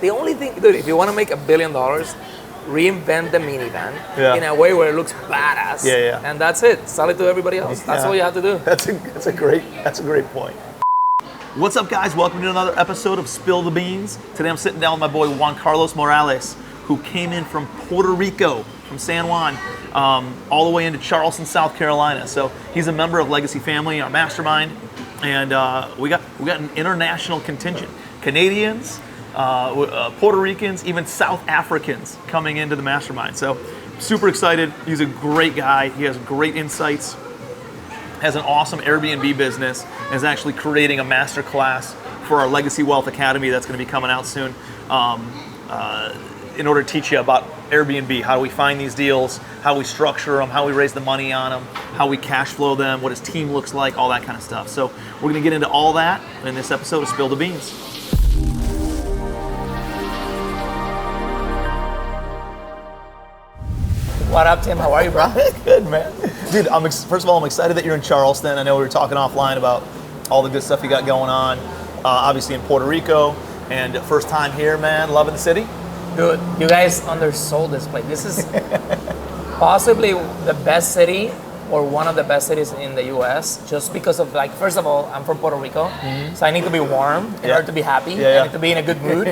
the only thing, dude, if you want to make $1 billion, reinvent the minivan in a way where it looks badass. And that's it. Sell it to everybody else. That's what you have to do. That's a great point. What's up, guys? Welcome to another episode of Spill the Beans. Today I'm sitting down with my boy Juan Carlos Morales, who came in from Puerto Rico, from San Juan, all the way into Charleston, South Carolina. So he's a member of Legacy Family, our mastermind, and we got an international contingent. Canadians, Puerto Ricans, even South Africans coming into the mastermind. So super excited. He's a great guy. He has great insights, has an awesome Airbnb business, and is actually creating a master class for our Legacy Wealth Academy that's going to be coming out soon in order to teach you about Airbnb. How do we find these deals, how we structure them, how we raise the money on them, how we cash flow them, what his team looks like, all that kind of stuff. So we're going to get into all that in this episode of Spill the Beans. What up, Tim? How are you, bro? Good, man. Dude, first of all, I'm excited that you're in Charleston. I know we were talking offline about all the good stuff you got going on, obviously in Puerto Rico, and first time here, man, loving the city. Dude, you guys undersold this place. This is possibly the best city or one of the best cities in the US, just because of, like, first of all, I'm from Puerto Rico, so I need to be warm in order to be happy. I need to be in a good mood.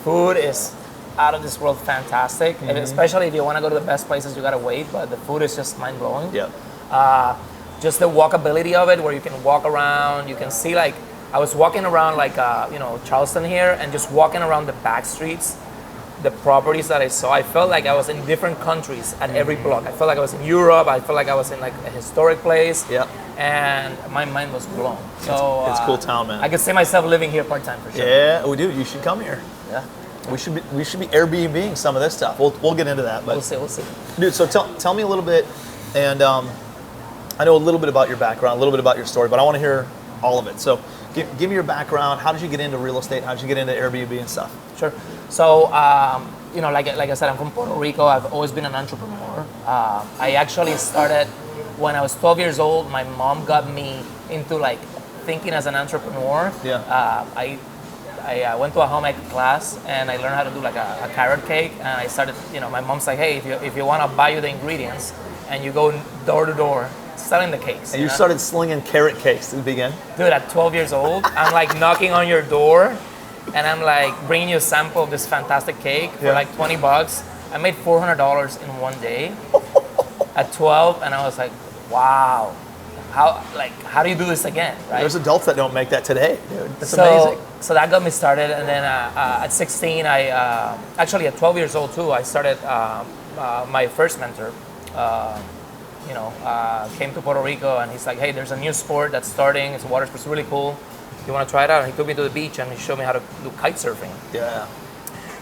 Food is out of this world fantastic, and especially if you want to go to the best places, you gotta wait, but the food is just mind-blowing. Just the walkability of it, where you can walk around, you can see, like, I was walking around like Charleston here, and just walking around the back streets, the properties that I saw, I felt like I was in different countries at every block. I felt like I was in Europe, I felt like I was in like a historic place, and my mind was blown. So it's a cool town, man. I could see myself living here part-time for sure. Yeah, we do. You should come here. Yeah. We should be Airbnb-ing some of this stuff. We'll get into that. But We'll see. Dude, so tell me a little bit, and I know a little bit about your background, a little bit about your story, but I want to hear all of it. So give me your background. How did you get into real estate? How did you get into Airbnb and stuff? Sure. So, like I said, I'm from Puerto Rico. I've always been an entrepreneur. I actually started when I was 12 years old. My mom got me into like thinking as an entrepreneur. I went to a home ec class and I learned how to do like a carrot cake, and I started, my mom's like, hey, if you want to buy you the ingredients, and you go door to door selling the cakes. And you started slinging carrot cakes at the beginning? Dude, at 12 years old, I'm like knocking on your door, and I'm like bringing you a sample of this fantastic cake for like $20. I made $400 in one day at 12, and I was like, wow. How do you do this again, right? There's adults that don't make that today, dude. That's amazing. So that got me started, and then at 16, actually at 12 years old too, I started my first mentor. Came to Puerto Rico, and he's like, hey, there's a new sport that's starting. It's water sports, really cool. You want to try it out? And he took me to the beach and he showed me how to do kite surfing. Yeah.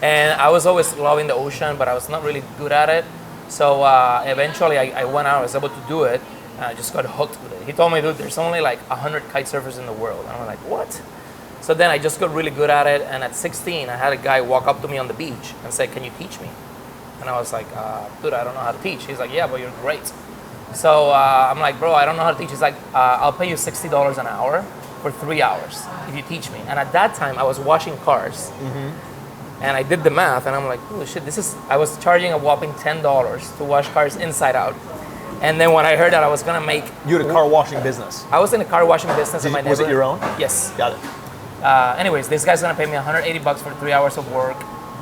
And I was always loving the ocean, but I was not really good at it. So eventually I went out, I was able to do it. I just got hooked with it. He told me, dude, there's only like 100 kite surfers in the world. And I'm like, what? So then I just got really good at it. And at 16, I had a guy walk up to me on the beach and say, can you teach me? And I was like, dude, I don't know how to teach. He's like, yeah, but you're great. So I'm like, bro, I don't know how to teach. He's like, I'll pay you $60 an hour for 3 hours if you teach me. And at that time, I was washing cars. And I did the math, and I'm like, oh shit, I was charging a whopping $10 to wash cars inside out. And then when I heard that I was gonna make... You had a car washing business? I was in a car washing business in my neighborhood. Was it your own? Yes. Got it. Anyways, this guy's gonna pay me $180 for 3 hours of work,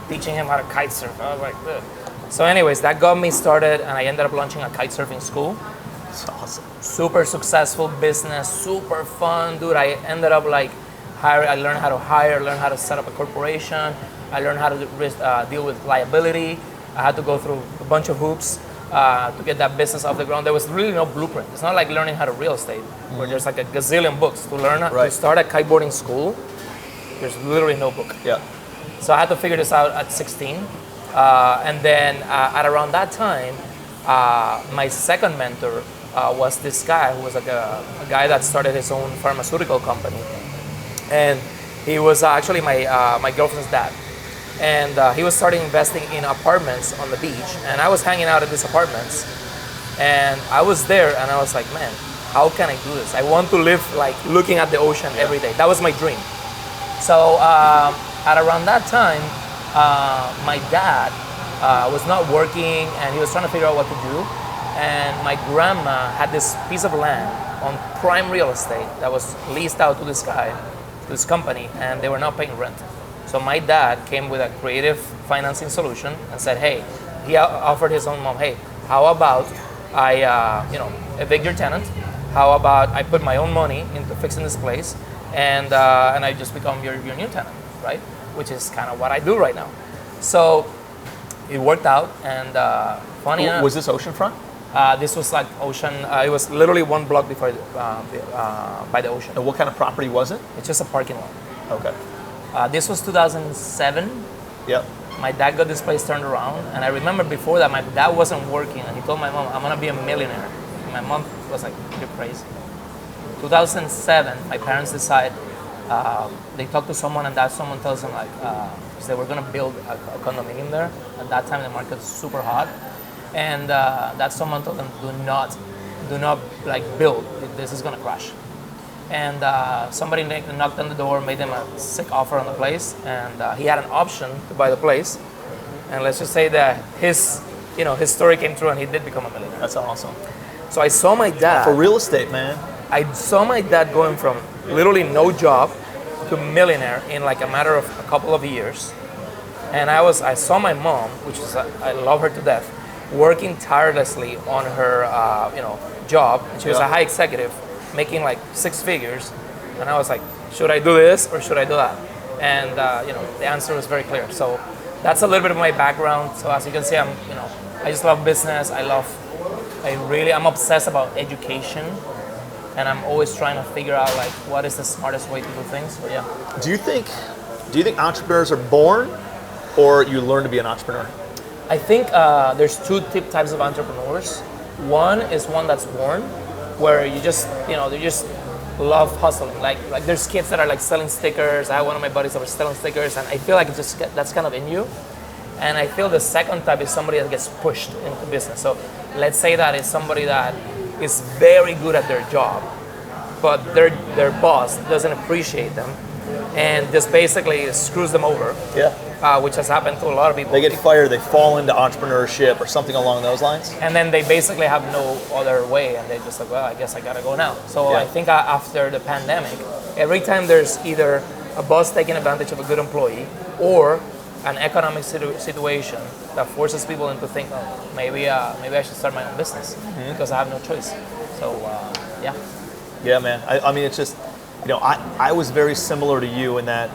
teaching him how to kite surf. I was like, ugh. So anyways, that got me started, and I ended up launching a kite surfing school. That's awesome. Super successful business, super fun, dude. I ended up like I learned how to hire, learned how to set up a corporation. I learned how to deal with liability. I had to go through a bunch of hoops to get that business off the ground. There was really no blueprint. It's not like learning how to real estate, where there's like a gazillion books to learn to start a kiteboarding school. There's literally no book. Yeah. So I had to figure this out at 16. And then at around that time, my second mentor was this guy who was like a guy that started his own pharmaceutical company. And he was actually my girlfriend's dad. And he was starting investing in apartments on the beach. And I was hanging out at these apartments. And I was there and I was like, man, how can I do this? I want to live like looking at the ocean every day. That was my dream. So at around that time, my dad was not working and he was trying to figure out what to do. And my grandma had this piece of land on prime real estate that was leased out to this guy, to this company, and they were not paying rent. So my dad came with a creative financing solution and said, hey, he offered his own mom, hey, how about I evict your tenant? How about I put my own money into fixing this place and I just become your new tenant, right? Which is kind of what I do right now. So it worked out, and funny enough. Was this oceanfront? This was like ocean. It was literally 1 block before by the ocean. And what kind of property was it? It's just a parking lot. Okay. This was 2007. Yep. My dad got this place turned around, and I remember before that my dad wasn't working, and he told my mom, "I'm gonna be a millionaire." And my mom was like, "You're crazy." 2007, my parents decide. They talk to someone, and that someone tells them like, they were gonna build a condominium there. At that time, the market was super hot, and that someone told them, "Do not like build. This is gonna crash." And somebody knocked on the door, made him a sick offer on the place, and he had an option to buy the place. And let's just say that his story came true, and he did become a millionaire. That's awesome. So I saw my dad. For real estate, man. I saw my dad going from literally no job to millionaire in like a matter of a couple of years. And I saw my mom, which is I love her to death, working tirelessly on her job. She was a high executive, making like 6 figures. And I was like, should I do this or should I do that? And the answer was very clear. So that's a little bit of my background. So as you can see, I just love business. I'm obsessed about education. And I'm always trying to figure out like what is the smartest way to do things. But yeah. Do you think entrepreneurs are born, or you learn to be an entrepreneur? I think there's 2 types of entrepreneurs. One is one that's born, where you just they just love hustling. Like there's kids that are like selling stickers. I have one of my buddies that was selling stickers, and I feel like that's kind of in you. And I feel the second type is somebody that gets pushed into business. So let's say that it's somebody that is very good at their job, but their boss doesn't appreciate them and just basically screws them over. Yeah. Which has happened to a lot of people. They get fired, they fall into entrepreneurship or something along those lines. And then they basically have no other way, and they're just like, well, I guess I gotta go now. So I think after the pandemic, every time there's either a boss taking advantage of a good employee or an economic situation that forces people into think, oh, maybe I should start my own business because I have no choice. So yeah. Yeah, man. I mean, it's just, I was very similar to you in that,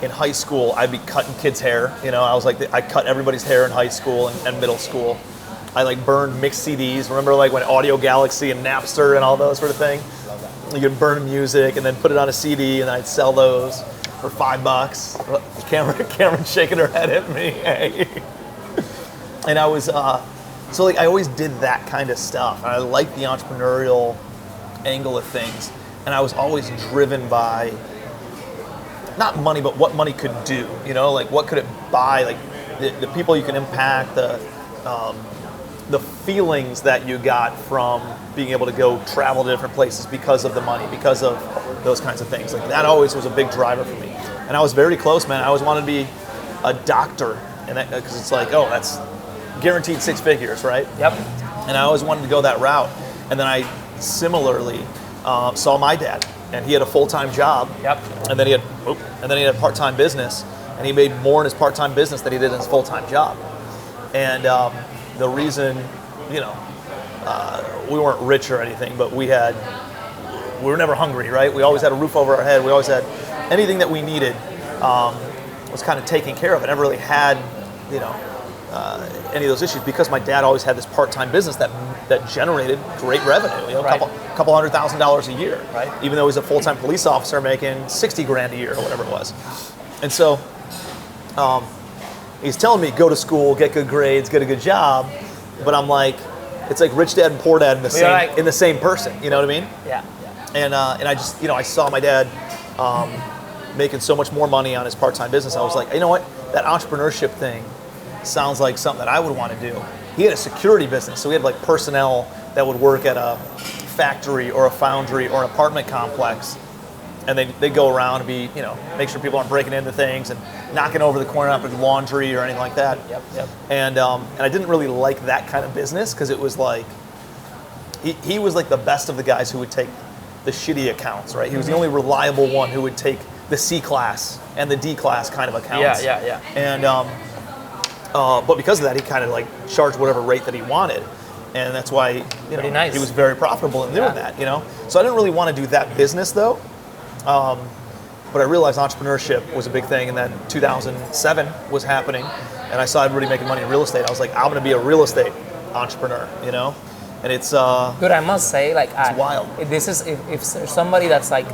in high school, I'd be cutting kids' hair. I was like, I cut everybody's hair in high school and middle school. I like burned mixed CDs. Remember like when Audio Galaxy and Napster and all those sort of thing? Love that. You could burn music and then put it on a CD, and I'd sell those for $5. Cameron's shaking her head at me. Hey. And I was, so like I always did that kind of stuff. And I liked the entrepreneurial angle of things. And I was always driven by, not money, but what money could do, like what could it buy, like the people you can impact, the feelings that you got from being able to go travel to different places because of the money, because of those kinds of things. Like that always was a big driver for me. And I was very close, man. I always wanted to be a doctor, and that because it's like, oh, that's guaranteed 6 figures, right? Yep. And I always wanted to go that route. And then I similarly saw my dad, and he had a full-time job. Yep. And then he had a part-time business, and he made more in his part-time business than he did in his full-time job. And the reason, we weren't rich or anything, but we were never hungry, right? We always had a roof over our head. We always had anything that we needed was kind of taken care of. I never really had, any of those issues because my dad always had this part-time business that generated great revenue, Right. couple $100,000 a year, Right. Even though he's a full-time police officer making $60,000 a year or whatever it was. And so he's telling me go to school, get good grades, get a good job, but I'm like, it's like rich dad and poor dad in the same person. You know what I mean? Yeah. And I just I saw my dad making so much more money on his part-time business. I was like, you know what? That entrepreneurship thing sounds like something that I would want to do. He had a security business, so he had like personnel that would work at a factory or a foundry or an apartment complex. and they go around and be, make sure people aren't breaking into things and knocking over the corner up with laundry or anything like that. Yep. And I didn't really like that kind of business because it was like, he was like the best of the guys who would take the shitty accounts, right? He was the only reliable one who would take the C class and the D class kind of accounts. Yeah. And but because of that, he kind of like charged whatever rate that he wanted, and that's why nice. He was very profitable in doing that. So I didn't really want to do that business though. But I realized entrepreneurship was a big thing, and then 2007 was happening, and I saw everybody making money in real estate. I was like, I'm going to be a real estate entrepreneur, And it's dude, I must say, like, it's wild. If there's somebody that's like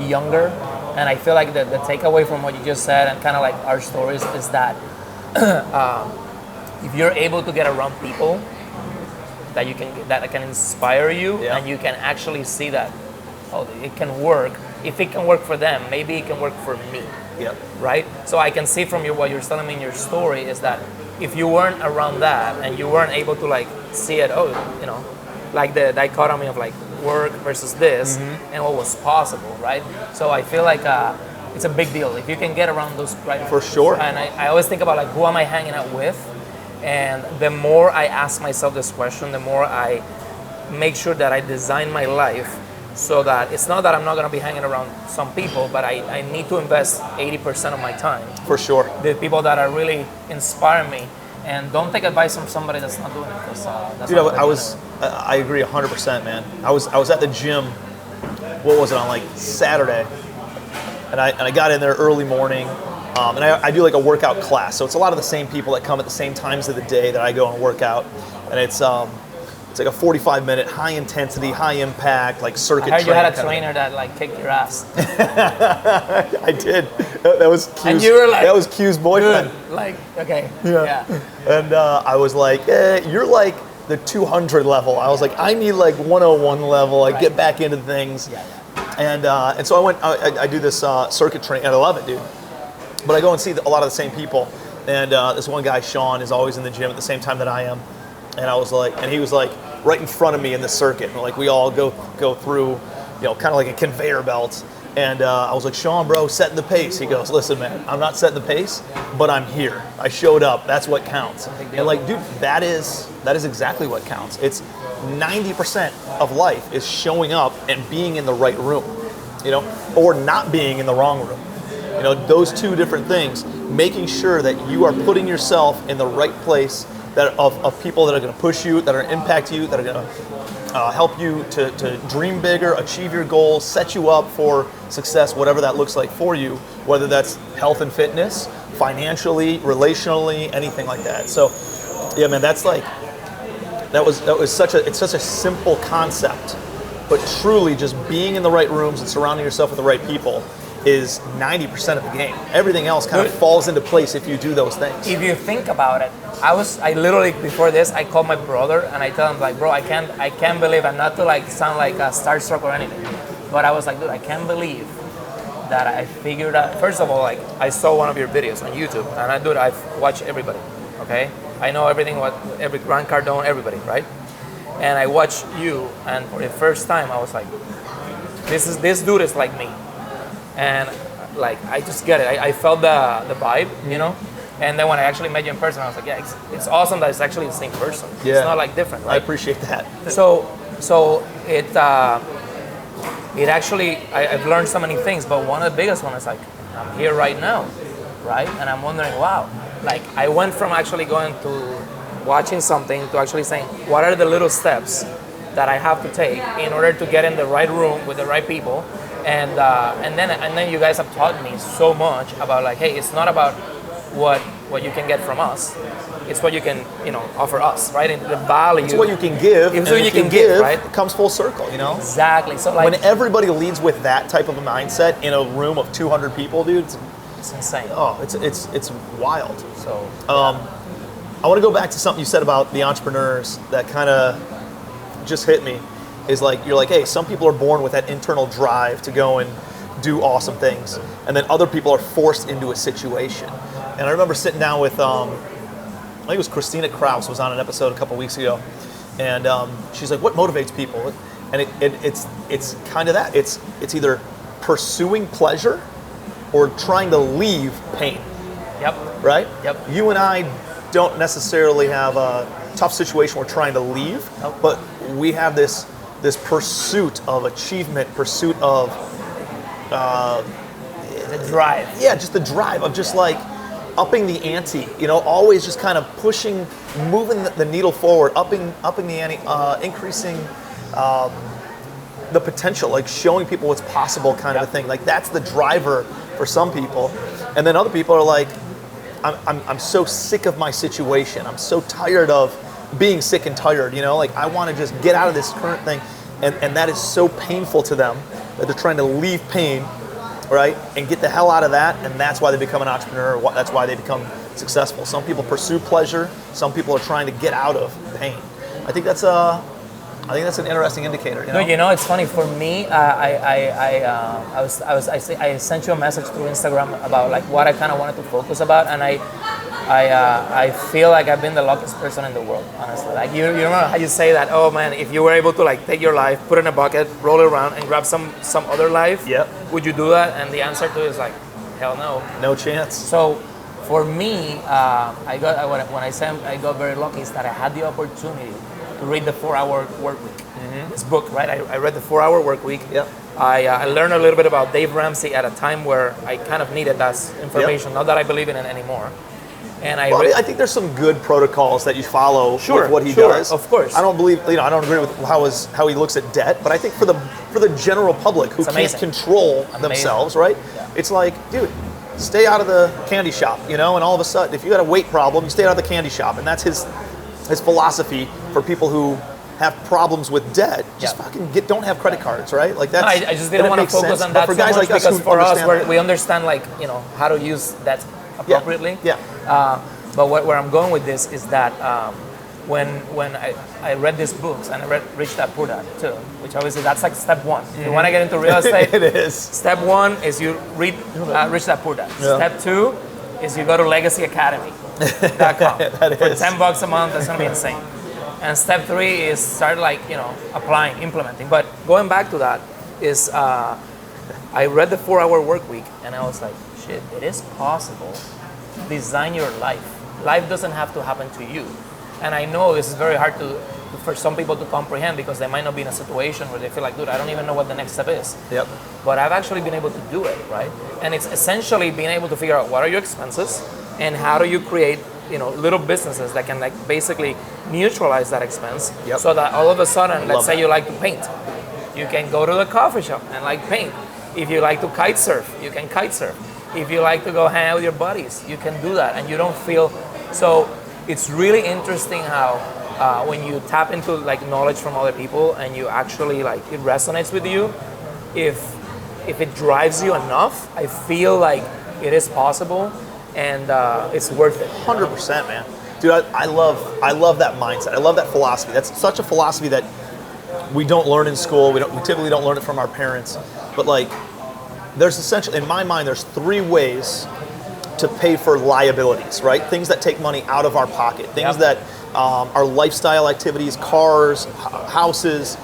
younger, and I feel like the takeaway from what you just said and kind of like our stories is that if you're able to get around people that can inspire you, and you can actually see that it can work. If it can work for them, maybe it can work for me. Yep. Right? So I can see from what you're telling me in your story is that if you weren't around that and you weren't able to like see it, like the dichotomy of like work versus this and what was possible, right? So I feel like it's a big deal if you can get around those right. For sure. And I always think about like who am I hanging out with, and the more I ask myself this question, the more I make sure that I design my life so that it's not that I'm not going to be hanging around some people, but I need to invest 80% of my time. For sure. The people that are really inspiring me, and don't take advice from somebody that's not doing it. That's Dude, I agree 100%, man. I was at the gym. What was it on like Saturday? And I got in there early morning, and I do like a workout class. So it's a lot of the same people that come at the same times of the day that I go and work out, and it's like a 45-minute, high intensity, high impact, like circuit. I heard you had a trainer that like kicked your ass. I did. That was Q's. And you were like, that was Q's boyfriend. Dude, like, okay, yeah. And I was like, you're like the 200 level. I was like, I need like 101 level. I get back into things. Yeah. And so I went. I do this circuit training, and I love it, dude. But I go and see a lot of the same people. And this one guy, Sean, is always in the gym at the same time that I am. And I was like, and he was like right in front of me in the circuit, and like we all go through, kind of like a conveyor belt. And I was like, Sean, bro, setting the pace. He goes, listen, man, I'm not setting the pace, but I'm here. I showed up. That's what counts. And like, dude, that is exactly what counts. It's 90% of life is showing up and being in the right room, or not being in the wrong room. Those two different things. Making sure that you are putting yourself in the right place. That of people that are going to push you, that are going to impact you, that are going to help you to dream bigger, achieve your goals, set you up for success, whatever that looks like for you, whether that's health and fitness, financially, relationally, anything like that. So, yeah, man, that's like, it's such a simple concept, but truly just being in the right rooms and surrounding yourself with the right people is 90% of the game. Everything else kind of falls into place if you do those things. If you think about it, I literally before this I called my brother and I tell him like, bro, I can't believe, and not to like sound like a starstruck or anything, but I was like, dude, I can't believe that I figured out. First of all, like I saw one of your videos on YouTube, and I've watched everybody. Okay, I know everything, every Grant Cardone, everybody, right? And I watched you, and for the first time I was like, this dude is like me. And like I just get it. I felt the vibe, And then when I actually met you in person, I was like, yeah, it's awesome that it's actually the same person. Yeah. It's not like different, right? I appreciate that. So it actually I've learned so many things, but one of the biggest ones is like I'm here right now, right? And I'm wondering, wow, like I went from actually going to watching something to actually saying, what are the little steps that I have to take in order to get in the right room with the right people? And then you guys have taught me so much about like, hey, it's not about what you can get from us. It's what you can, offer us, right? And the value. It's what you can give. It's what you can give, right? It comes full circle, Exactly. So like when everybody leads with that type of a mindset in a room of 200 people, dude, it's insane. Oh, it's wild. So I want to go back to something you said about the entrepreneurs that kind of just hit me. Is like, you're like, hey, some people are born with that internal drive to go and do awesome things, and then other people are forced into a situation. And I remember sitting down with, I think it was Christina Kraus was on an episode a couple weeks ago, and she's like, what motivates people? And it's kind of that. It's either pursuing pleasure or trying to leave pain, Yep. right? Yep. You and I don't necessarily have a tough situation we're trying to leave, Nope. but we have this pursuit of achievement, pursuit of The drive. yeah, just the drive of just like upping the ante, you know, always just kind of pushing, moving the needle forward, upping the ante, increasing the potential, like showing people what's possible kind of a thing. Like that's the driver for some people. And then other people are like, I'm so sick of my situation. I'm so tired of being sick and tired, you know, like I want to just get out of this current thing. And that is so painful to them that they're trying to leave pain, right, and get the hell out of that, and that's why they become an entrepreneur, that's why they become successful. Some people pursue pleasure, some people are trying to get out of pain. I think that's an interesting indicator. You know? No, you know, it's funny for me. I sent you a message through Instagram about like what I kind of wanted to focus about, and I feel like I've been the luckiest person in the world, honestly. Like you remember how you say that? Oh man, if you were able to like take your life, put it in a bucket, roll it around, and grab some other life, Yep. would you do that? And the answer to it is like, hell no. No chance. So for me, I got very lucky is that I had the opportunity to read the 4-Hour Work Week. This book, right? I read the 4-Hour Work Week. Yep. I learned a little bit about Dave Ramsey at a time where I kind of needed that information. Not that I believe in it anymore. And I think there's some good protocols that you follow with what he does. Of course. I don't believe, I don't agree with how he looks at debt, but I think for the general public who can't control themselves, right? Yeah. It's like, dude, stay out of the candy shop, you know, and all of a sudden, if you got a weight problem, you stay out of the candy shop, and that's his philosophy for people who have problems with debt. Just fucking don't have credit cards, right? Like that's. I just didn't want to focus on that for so guys much like us because who for us, understand we understand like how to use that appropriately. Yeah. But where I'm going with this is that when I read these books and I read Rich Dad Poor Dad too, which obviously that's like step one. If you want to get into real estate, It is. Step one is you read Rich Dad Poor Dad. Yeah. Step two is you go to legacyacademy.com. For $10 a month, that's gonna be insane. And step three is start applying, implementing. But going back to that is I read the 4-Hour Work Week and I was like, shit, it is possible to design your life. Life doesn't have to happen to you. And I know this is very hard for some people to comprehend because they might not be in a situation where they feel like, dude, I don't even know what the next step is. Yep. But I've actually been able to do it, right? And it's essentially being able to figure out what are your expenses and how do you create, little businesses that can basically neutralize that expense. Yep. So that all of a sudden, let's say you like to paint. You can go to the coffee shop and paint. If you like to kite surf, you can kite surf. If you like to go hang out with your buddies, you can do that and you don't feel, so it's really interesting how when you tap into knowledge from other people and you actually it resonates with you, if it drives you enough, I feel like it is possible and it's worth it. 100%, man. Dude, I love that mindset. I love that philosophy. That's such a philosophy that we don't learn in school. We typically don't learn it from our parents. But there's essentially, in my mind, there's 3 ways to pay for liabilities, right? Things that take money out of our pocket. Things that are lifestyle activities, cars, houses,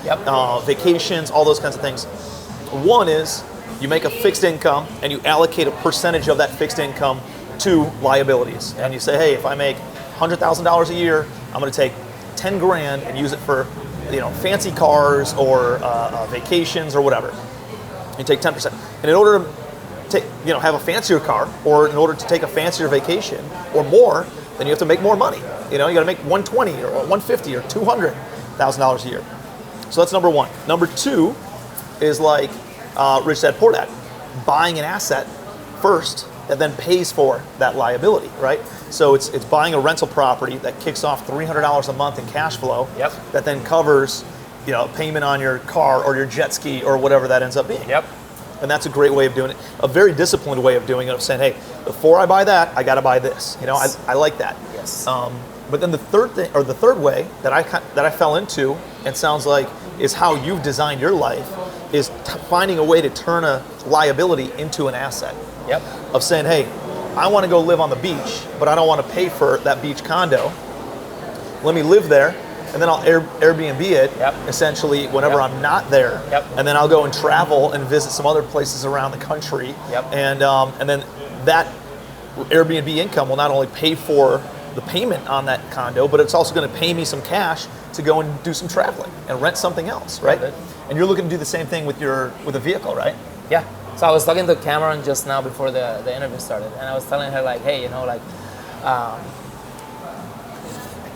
vacations, all those kinds of things. One is you make a fixed income and you allocate a percentage of that fixed income to liabilities. And you say, hey, if I make $100,000 a year, I'm going to take 10 grand and use it for fancy cars or vacations or whatever. You take 10%. And in order to have a fancier car, or in order to take a fancier vacation or more, then you have to make more money. You got to make $120,000 or $150,000 or $200,000 a year. So that's number one. Number two is Rich Dad Poor Dad, buying an asset first that then pays for that liability, right? So it's buying a rental property that kicks off $300 a month in cash flow. Yep. That then covers payment on your car or your jet ski or whatever that ends up being. Yep. And that's a great way of doing it. A very disciplined way of doing it, of saying, hey, before I buy that, I got to buy this. Yes. I like that. Yes. But then the third way that I fell into, and sounds like is how you've designed your life, is finding a way to turn a liability into an asset. Yep. Of saying, hey, I want to go live on the beach, but I don't want to pay for that beach condo. Let me live there, and then I'll Airbnb it Yep. essentially whenever Yep. I'm not there, Yep. and then I'll go and travel and visit some other places around the country, Yep. And then that Airbnb income will not only pay for the payment on that condo, but it's also going to pay me some cash to go and do some traveling and rent something else, right? Love it. And you're looking to do the same thing with a vehicle, right? Yeah. So I was talking to Cameron just now before the interview started, and I was telling her like, hey, I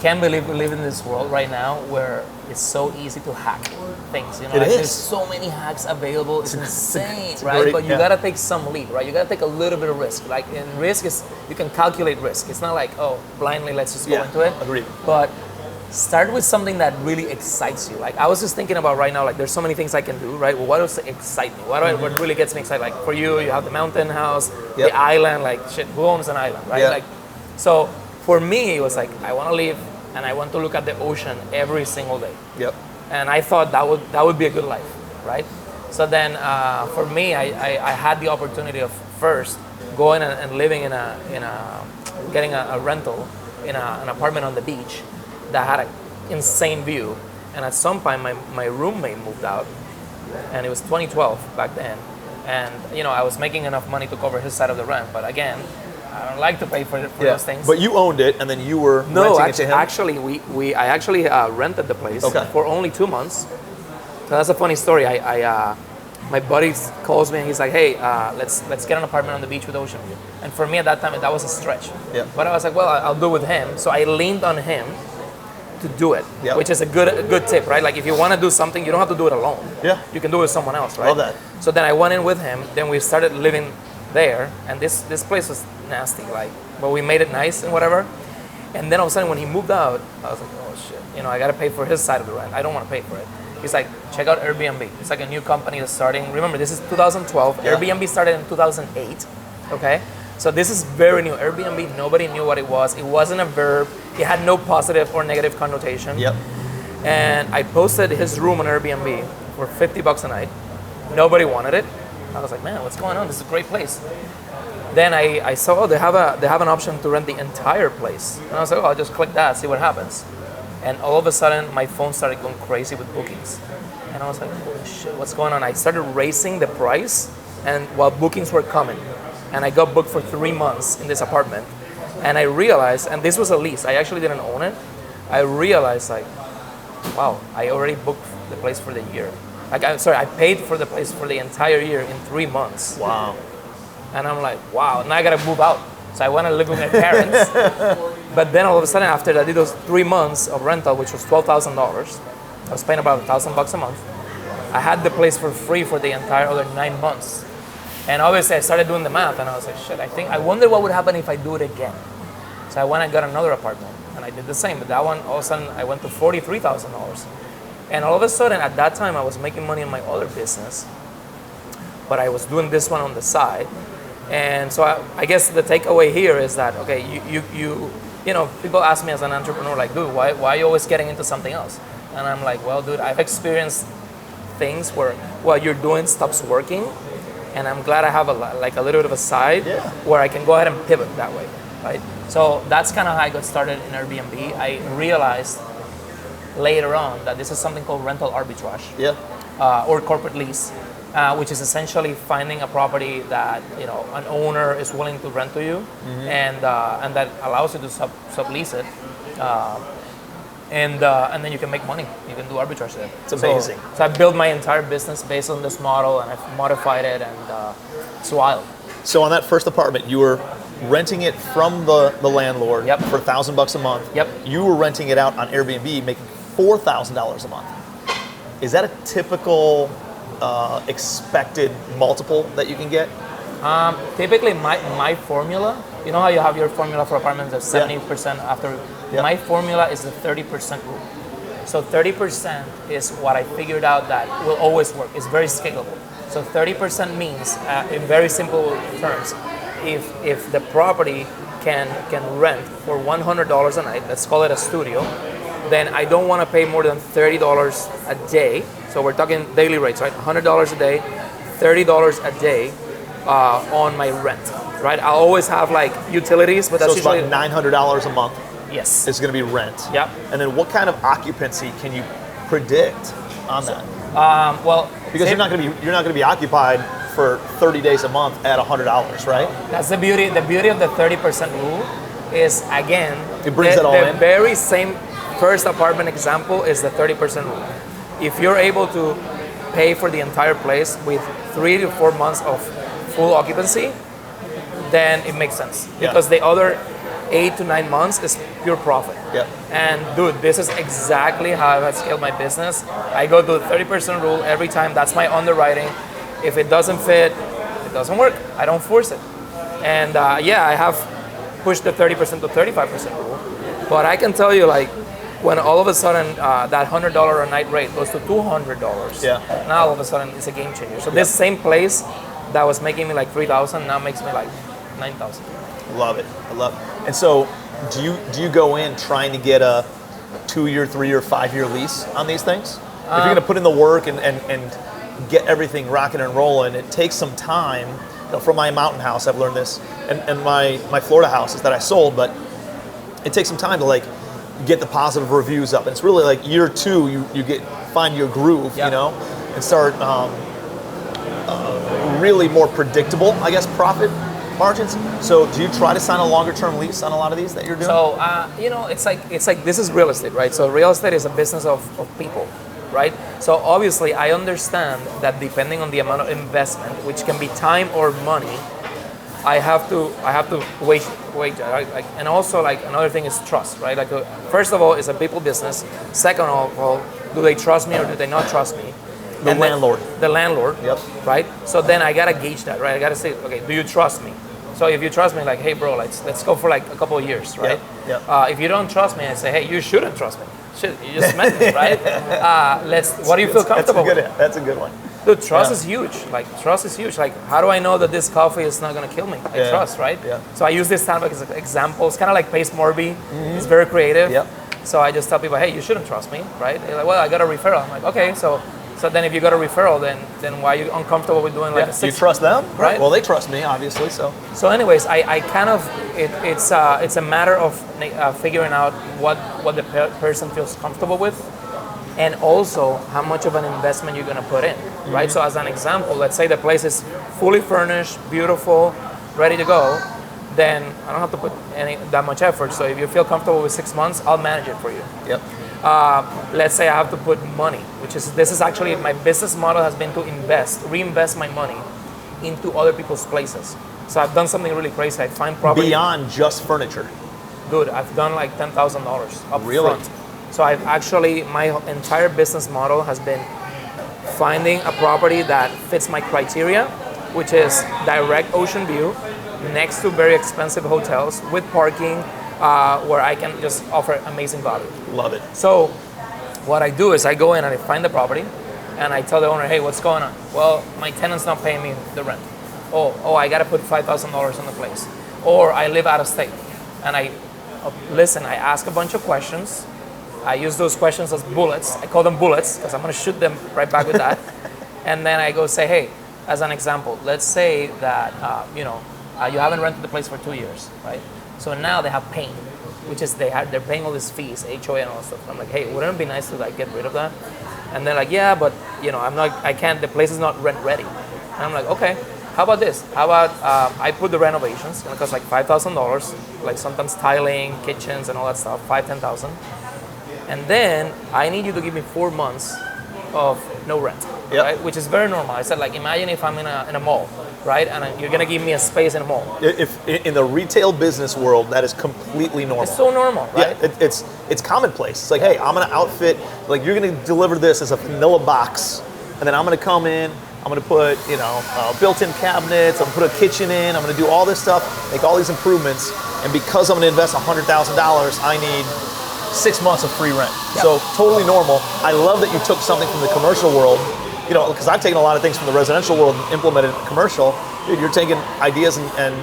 can't believe we live in this world right now where it's so easy to hack things. It like, is. There's so many hacks available. It's insane, it's right? great, But you yeah. gotta take some lead, right? You gotta take a little bit of risk. Like, and risk is you can calculate risk. It's not like, oh, blindly let's just go into it. Agreed. But start with something that really excites you. Like I was just thinking about right now, like there's so many things I can do, right? Well, what does excite me? What really gets me excited? Like for you have the mountain house, Yep. the island, like shit, who owns an island, right? Yeah. Like, so for me, it was like, I want to live and I want to look at the ocean every single day. Yep. And I thought that would be a good life, right? So then for me, I had the opportunity of first going and living getting a rental in an apartment on the beach that had an insane view. And at some point, my roommate moved out, and it was 2012 back then. And I was making enough money to cover his side of the rent, but again, I don't like to pay for those things. But you owned it, and then you were renting it to him? Actually, I actually rented the place Okay. for only 2 months. So that's a funny story. My buddy calls me and he's like, "Hey, let's get an apartment on the beach with ocean view." And for me at that time, that was a stretch. Yeah. But I was like, "Well, I'll do it with him." So I leaned on him to do it, Yep. which is a good tip, right? Like if you want to do something, you don't have to do it alone. Yeah. You can do it with someone else, right? Love that. So then I went in with him. Then we started living there, and this place was nasty, like, but we made it nice and whatever. And then all of a sudden, when he moved out, I was like, oh shit, I got to pay for his side of the rent. I don't want to pay for it. He's like, check out Airbnb. It's like a new company that's starting. Remember, this is 2012. Yeah. Airbnb started in 2008. Okay, so this is very new. Airbnb, nobody knew what it was. It wasn't a verb. It had no positive or negative connotation. Yep. And I posted his room on Airbnb for $50 a night. Nobody wanted it. I was like, man, what's going on? This is a great place. Then I saw they have an option to rent the entire place. And I was like, oh, I'll just click that, see what happens. And all of a sudden, my phone started going crazy with bookings. And I was like, holy shit, what's going on? I started raising the price, and while bookings were coming. And I got booked for 3 months in this apartment. And I realized, and this was a lease, I actually didn't own it. I realized, like, wow, I already booked the place for the year. I paid for the place for the entire year in 3 months. Wow. And I'm like, wow, now I gotta move out. So I went to live with my parents. But then all of a sudden, after I did those 3 months of rental, which was $12,000, I was paying about $1,000 a month. I had the place for free for the entire other 9 months. And obviously, I started doing the math, and I was like, shit, I wonder what would happen if I do it again. So I went and got another apartment, and I did the same. But that one, all of a sudden, I went to $43,000. And all of a sudden, at that time, I was making money in my other business, but I was doing this one on the side. And so I guess the takeaway here is that, okay, people ask me as an entrepreneur, like, dude, why are you always getting into something else? And I'm like, well, dude, I've experienced things where what you're doing stops working, and I'm glad I have a little bit of a side where I can go ahead and pivot that way, right? So that's kind of how I got started in Airbnb. I realized later on that this is something called rental arbitrage, or corporate lease, which is essentially finding a property that an owner is willing to rent to you, and that allows you to sublease it, and then you can make money. You can do arbitrage there. It's amazing. So I built my entire business based on this model, and I've modified it, and it's wild. So on that first apartment, you were renting it from the landlord Yep. for $1,000 a month. Yep. You were renting it out on Airbnb, making $4,000 a month. Is that a typical expected multiple that you can get? Typically, my formula, you know how you have your formula for apartments of 70% after. Yeah. My formula is the 30% rule. So 30% is what I figured out that will always work. It's very scalable. So 30% means, in very simple terms, if the property can rent for $100 a night, let's call it a studio, then I don't want to pay more than $30 a day. So we're talking daily rates, right? $100 a day, $30 a day on my rent, right? I always have like utilities, but that's So it's usually about $900 a month. Yes. is going to be rent. Yep. And then what kind of occupancy can you predict on that? Well, Because you're not going to be occupied for 30 days a month at $100, right? that's the beauty. The beauty of the 30% rule is, again, It brings it all the in. very same first apartment example is the 30% rule. If you're able to pay for the entire place with 3 to 4 months of full occupancy, then it makes sense. Yeah. Because the other 8 to 9 months is pure profit. Yep. And dude, this is exactly how I've scaled my business. I go to the 30% rule every time. That's my underwriting. If it doesn't fit, it doesn't work. I don't force it. And I have pushed the 30% to 35% rule. But I can tell you, like, when all of a sudden that $100 a night rate goes to $200, now all of a sudden it's a game changer. So this same place that was making me like $3,000 now makes me like $9,000. Love it. I love it. And so do you go in trying to get a 2-year, 3-year, 5-year lease on these things? If you're going to put in the work and get everything rocking and rolling, it takes some time. You know, from my mountain house, I've learned this, and my Florida houses that I sold, but it takes some time to like get the positive reviews up. And it's really like year 2, you find your groove, you know, and start really more predictable, I guess, profit margins. So do you try to sign a longer term lease on a lot of these that you're doing? So it's like this is real estate, right? So real estate is a business of people, right? So obviously I understand that depending on the amount of investment, which can be time or money, I have to wait. Like, and also, like, another thing is trust, right? Like, first of all, it's a people business. Second of all, do they trust me or do they not trust me? The landlord. The landlord. Yep. Right. So then I gotta gauge that, right? I gotta say, okay, do you trust me? So if you trust me, like, hey, bro, let's go for like a couple of years, right? Yep. If you don't trust me, I say, hey, you shouldn't trust me. Shit, you just met me, right? What do you feel comfortable with? That's a good one. Dude, trust is huge. Like, trust is huge. Like, how do I know that this coffee is not gonna kill me? I trust, right? Yeah. So I use this kind of as examples, kind of like Pace Morby. It's very creative. Yep. So I just tell people, hey, you shouldn't trust me, right? They're like, well, I got a referral. I'm like, okay, so then if you got a referral, then why are you uncomfortable with doing like a 6? You trust them, right? Well, they trust me, obviously. So anyways, I kind of it's a matter of figuring out what the person feels comfortable with, and also how much of an investment you're going to put in, right? So as an example, let's say the place is fully furnished, beautiful, ready to go, then I don't have to put that much effort. So if you feel comfortable with 6 months, I'll manage it for you. Yep. Let's say I have to put money, this is actually my business model has been to reinvest my money into other people's places. So I've done something really crazy. I find property Beyond just furniture. Dude, I've done like $10,000 up Really? front. So my entire business model has been finding a property that fits my criteria, which is direct ocean view, next to very expensive hotels with parking, where I can just offer amazing value. Love it. So what I do is I go in and I find the property and I tell the owner, hey, what's going on? Well, my tenant's not paying me the rent. Oh, I got to put $5,000 in the place. Or I live out of state. And I ask a bunch of questions. I use those questions as bullets. I call them bullets because I'm going to shoot them right back with that. And then I go say, hey, as an example, let's say that, you haven't rented the place for 2 years, right? So now they have pain, which is they're paying all these fees, HOA and all that stuff. I'm like, hey, wouldn't it be nice to like get rid of that? And they're like, yeah, but I can't, the place is not rent ready. And I'm like, okay, how about this? How about I put the renovations, and it costs like $5,000, like sometimes tiling, kitchens and all that stuff, $5,000-$10,000. And then I need you to give me 4 months of no rent, right? Which is very normal. I said, like, imagine if I'm in a mall, right? And you're gonna give me a space in a mall. If in the retail business world, that is completely normal. It's so normal, right? Yeah, it's commonplace. It's like, hey, I'm gonna outfit, like, you're gonna deliver this as a vanilla box, and then I'm gonna come in, I'm gonna put, built-in cabinets, I'm gonna put a kitchen in, I'm gonna do all this stuff, make all these improvements, and because I'm gonna invest $100,000, I need 6 months of free rent. Yep. So totally normal. I love that you took something from the commercial world, because I've taken a lot of things from the residential world and implemented it in commercial. Dude, you're taking ideas and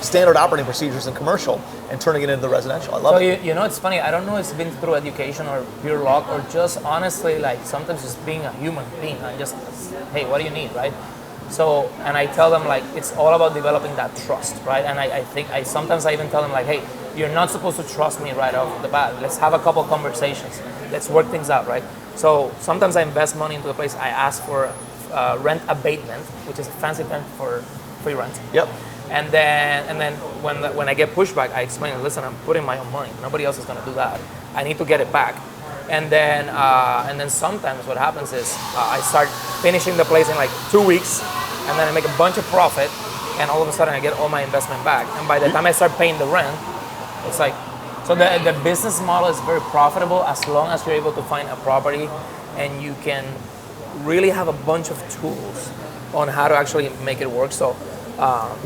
standard operating procedures in commercial and turning it into the residential. I love it. So it's funny. I don't know if it's been through education or pure luck or just honestly, like, sometimes just being a human being and just, hey, what do you need, right? So, and I tell them, like, it's all about developing that trust, right? And I think sometimes I even tell them, like, hey, you're not supposed to trust me right off the bat. Let's have a couple conversations. Let's work things out, right? So sometimes I invest money into the place. I ask for rent abatement, which is a fancy term for free rent. Yep. And then when I get pushback, I explain, listen, I'm putting my own money. Nobody else is going to do that. I need to get it back. And then sometimes what happens is I start finishing the place in like 2 weeks, and then I make a bunch of profit, and all of a sudden I get all my investment back. And by the time I start paying the rent, it's like, so the business model is very profitable as long as you're able to find a property and you can really have a bunch of tools on how to actually make it work. So,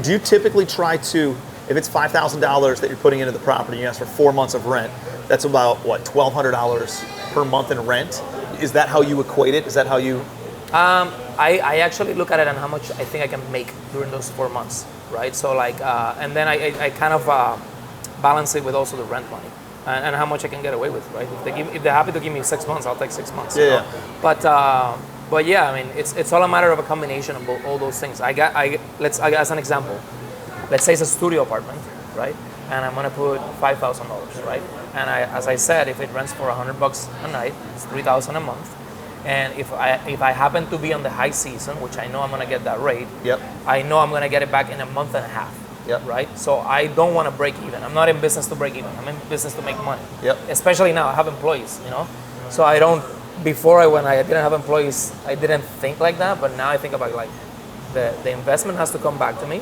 do you typically try to, if it's $5,000 that you're putting into the property, you ask for 4 months of rent, that's about what, $1,200 per month in rent? Is that how you equate it? Is that how you? I actually look at it on how much I think I can make during those 4 months, right? So like, and then I kind of balance it with also the rent money and how much I can get away with, right? If they're happy to give me 6 months, I'll take 6 months. Yeah. You know? But yeah, I mean, it's all a matter of a combination of all those things. As an example, let's say it's a studio apartment, right? And I'm gonna put $5,000, right? And as I said, if it rents for $100 a night, it's $3,000 a month. And if I happen to be on the high season, which I know I'm gonna get that rate, Yep. I know I'm gonna get it back in a month and a half. Yep. Right? So I don't want to break even. I'm not in business to break even. I'm in business to make money. Yep. Especially now, I have employees, you know? So I don't, before when I didn't have employees, I didn't think like that, but now I think about like, the investment has to come back to me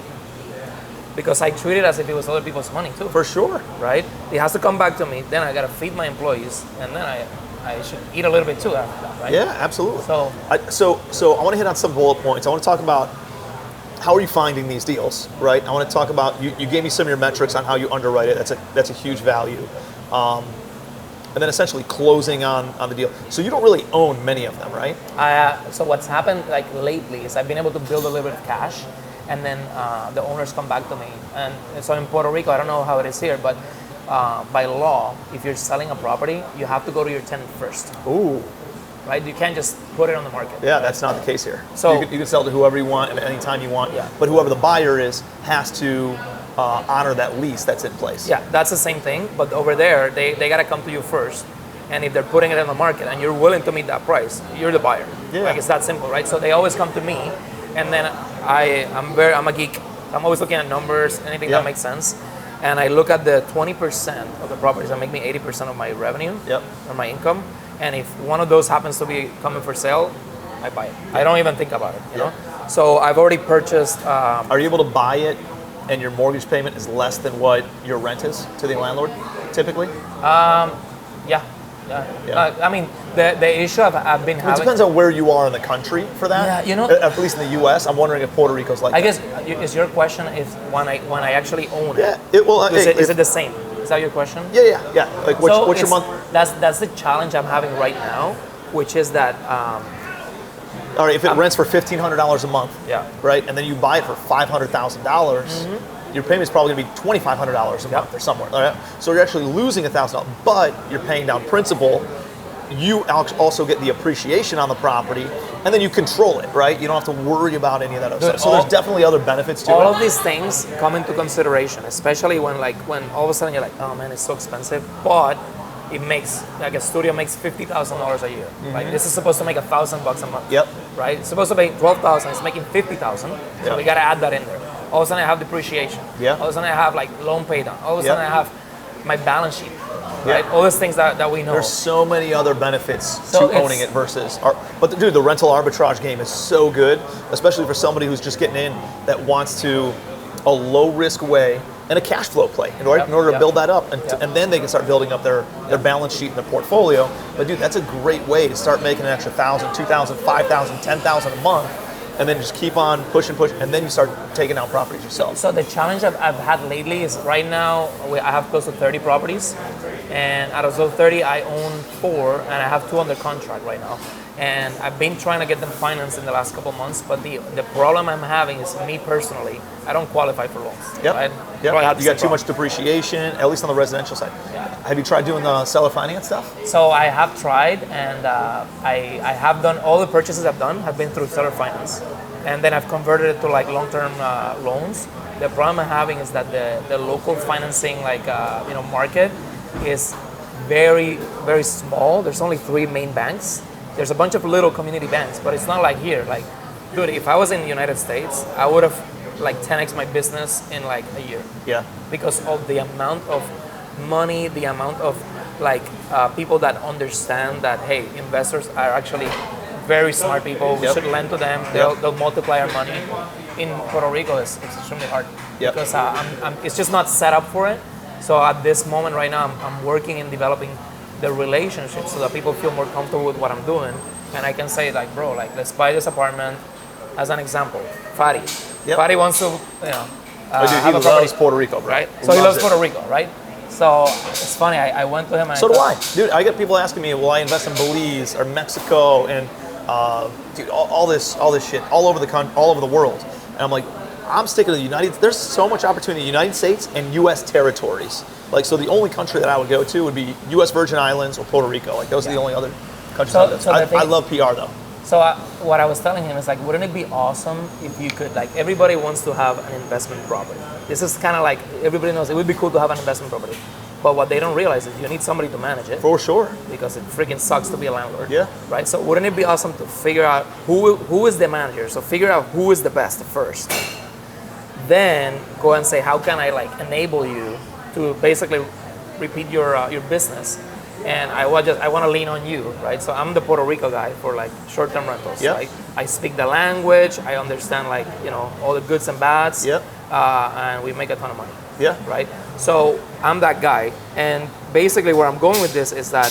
because I treat it as if it was other people's money too. For sure. Right? It has to come back to me, then I gotta feed my employees, and then I should eat a little bit too after that, right? Yeah, absolutely. So I want to hit on some bullet points. I want to talk about how are you finding these deals, right? I want to talk about, you gave me some of your metrics on how you underwrite it. That's a huge value. And then essentially closing on the deal. So you don't really own many of them, right? So what's happened like lately is I've been able to build a little bit of cash, and then the owners come back to me. And so in Puerto Rico, I don't know how it is here, but by law, if you're selling a property, you have to go to your tenant first. Ooh. Right? You can't just put it on the market. Yeah, that's not the case here. So you can sell to whoever you want at any time you want, Yeah. but whoever the buyer is has to honor that lease that's in place. Yeah, that's the same thing, but over there, they gotta come to you first. And if they're putting it on the market and you're willing to meet that price, you're the buyer. Yeah. Like, it's that simple, right? So they always come to me, and then I'm a geek. I'm always looking at numbers, anything Yeah. that makes sense. And I look at the 20% of the properties that make me 80% of my revenue Yep. or my income. And if one of those happens to be coming for sale, I buy it. I don't even think about it, you know? So I've already purchased. Are you able to buy it and your mortgage payment is less than what your rent is to the landlord, typically? Yeah. I mean, the issue I've been having. It depends on where you are in the country for that. Yeah, you know. At least in the U.S., I'm wondering if Puerto Rico's like I that. guess is your question if when I actually own Yeah, it? Is it the same? Is that your question? Yeah. Like, what's your it's- month? That's the challenge I'm having right now, which is that. All right, if it rents for $1,500 a month, Yeah. right, and then you buy it for $500,000, your payment's probably going to be $2,500 a month or somewhere. All right? So you're actually losing $1,000, but you're paying down principal. You also get the appreciation on the property, and then you control it, right? You don't have to worry about any of that other stuff. So there's definitely other benefits to it. All of these things come into consideration, especially when all of a sudden you're like, oh man, it's so expensive, but it makes, like, a studio makes $50,000 a year. Like, this is supposed to make $1,000 a month. Yep. Right? It's supposed to make $12,000. It's making $50,000. So Yeah. we gotta add that in there. All of a sudden I have depreciation. Yeah. All of a sudden I have like loan pay down. All of a sudden Yeah. I have my balance sheet. Right? All these things that we know. There's so many other benefits So to it's- owning it versus. But dude, the rental arbitrage game is so good, especially for somebody who's just getting in that wants to a low risk way and a cash flow play in order to build that up, and then they can start building up their balance sheet and their portfolio. But dude, that's a great way to start making an extra $1,000, $2,000, $5,000, $10,000 a month, and then just keep on pushing, and then you start taking out properties yourself. So the challenge I've had lately is right now I have close to 30 properties, and out of those 30 I own 4, and I have 2 under contract right now. And I've been trying to get them financed in the last couple months, but the problem I'm having is, me personally, I don't qualify for loans. Yep. Right? Yep. Probably have You the got same too much depreciation, at least on the residential side. Yeah. Have you tried doing the seller finance stuff? So I have tried, and I have done all the purchases I've done have been through seller finance, and then I've converted it to like long-term loans. The problem I'm having is that the local financing market is very, very small. There's only 3 main banks. There's a bunch of little community banks, but it's not like here. Like, dude, if I was in the United States, I would have like 10x my business in like a year. Yeah. Because of the amount of money, the amount of people that understand that, hey, investors are actually very smart people. We should lend to them. They'll multiply our money. In Puerto Rico, it's extremely hard because it's just not set up for it. So at this moment right now, I'm working in developing the relationship so that people feel more comfortable with what I'm doing. And I can say like, bro, like let's buy this apartment. As an example, Fadi. Fadi wants to, he loves Puerto Rico, bro. Right? So he loves Puerto Rico, right? So it's funny, I went to him and so do I. Dude, I get people asking me, will I invest in Belize or Mexico and dude, all this shit, all over the world. And I'm like, I'm sticking to the there's so much opportunity in the United States and US territories. Like, so the only country that I would go to would be US Virgin Islands or Puerto Rico. Like, those are the only other countries I love PR though. So what I was telling him is like, wouldn't it be awesome if you could, like, everybody wants to have an investment property. This is kind of like, everybody knows it would be cool to have an investment property. But what they don't realize is you need somebody to manage it. For sure. Because it freaking sucks to be a landlord. Yeah. Right? So wouldn't it be awesome to figure out who is the manager? So figure out who is the best first. Then go and say, how can I like enable you to basically repeat your business? And I want to lean on you, right? So I'm the Puerto Rico guy for like short-term rentals. Yep. Right? I speak the language. I understand like all the goods and bads. Yep. And we make a ton of money. Yeah. Right. So I'm that guy, and basically where I'm going with this is that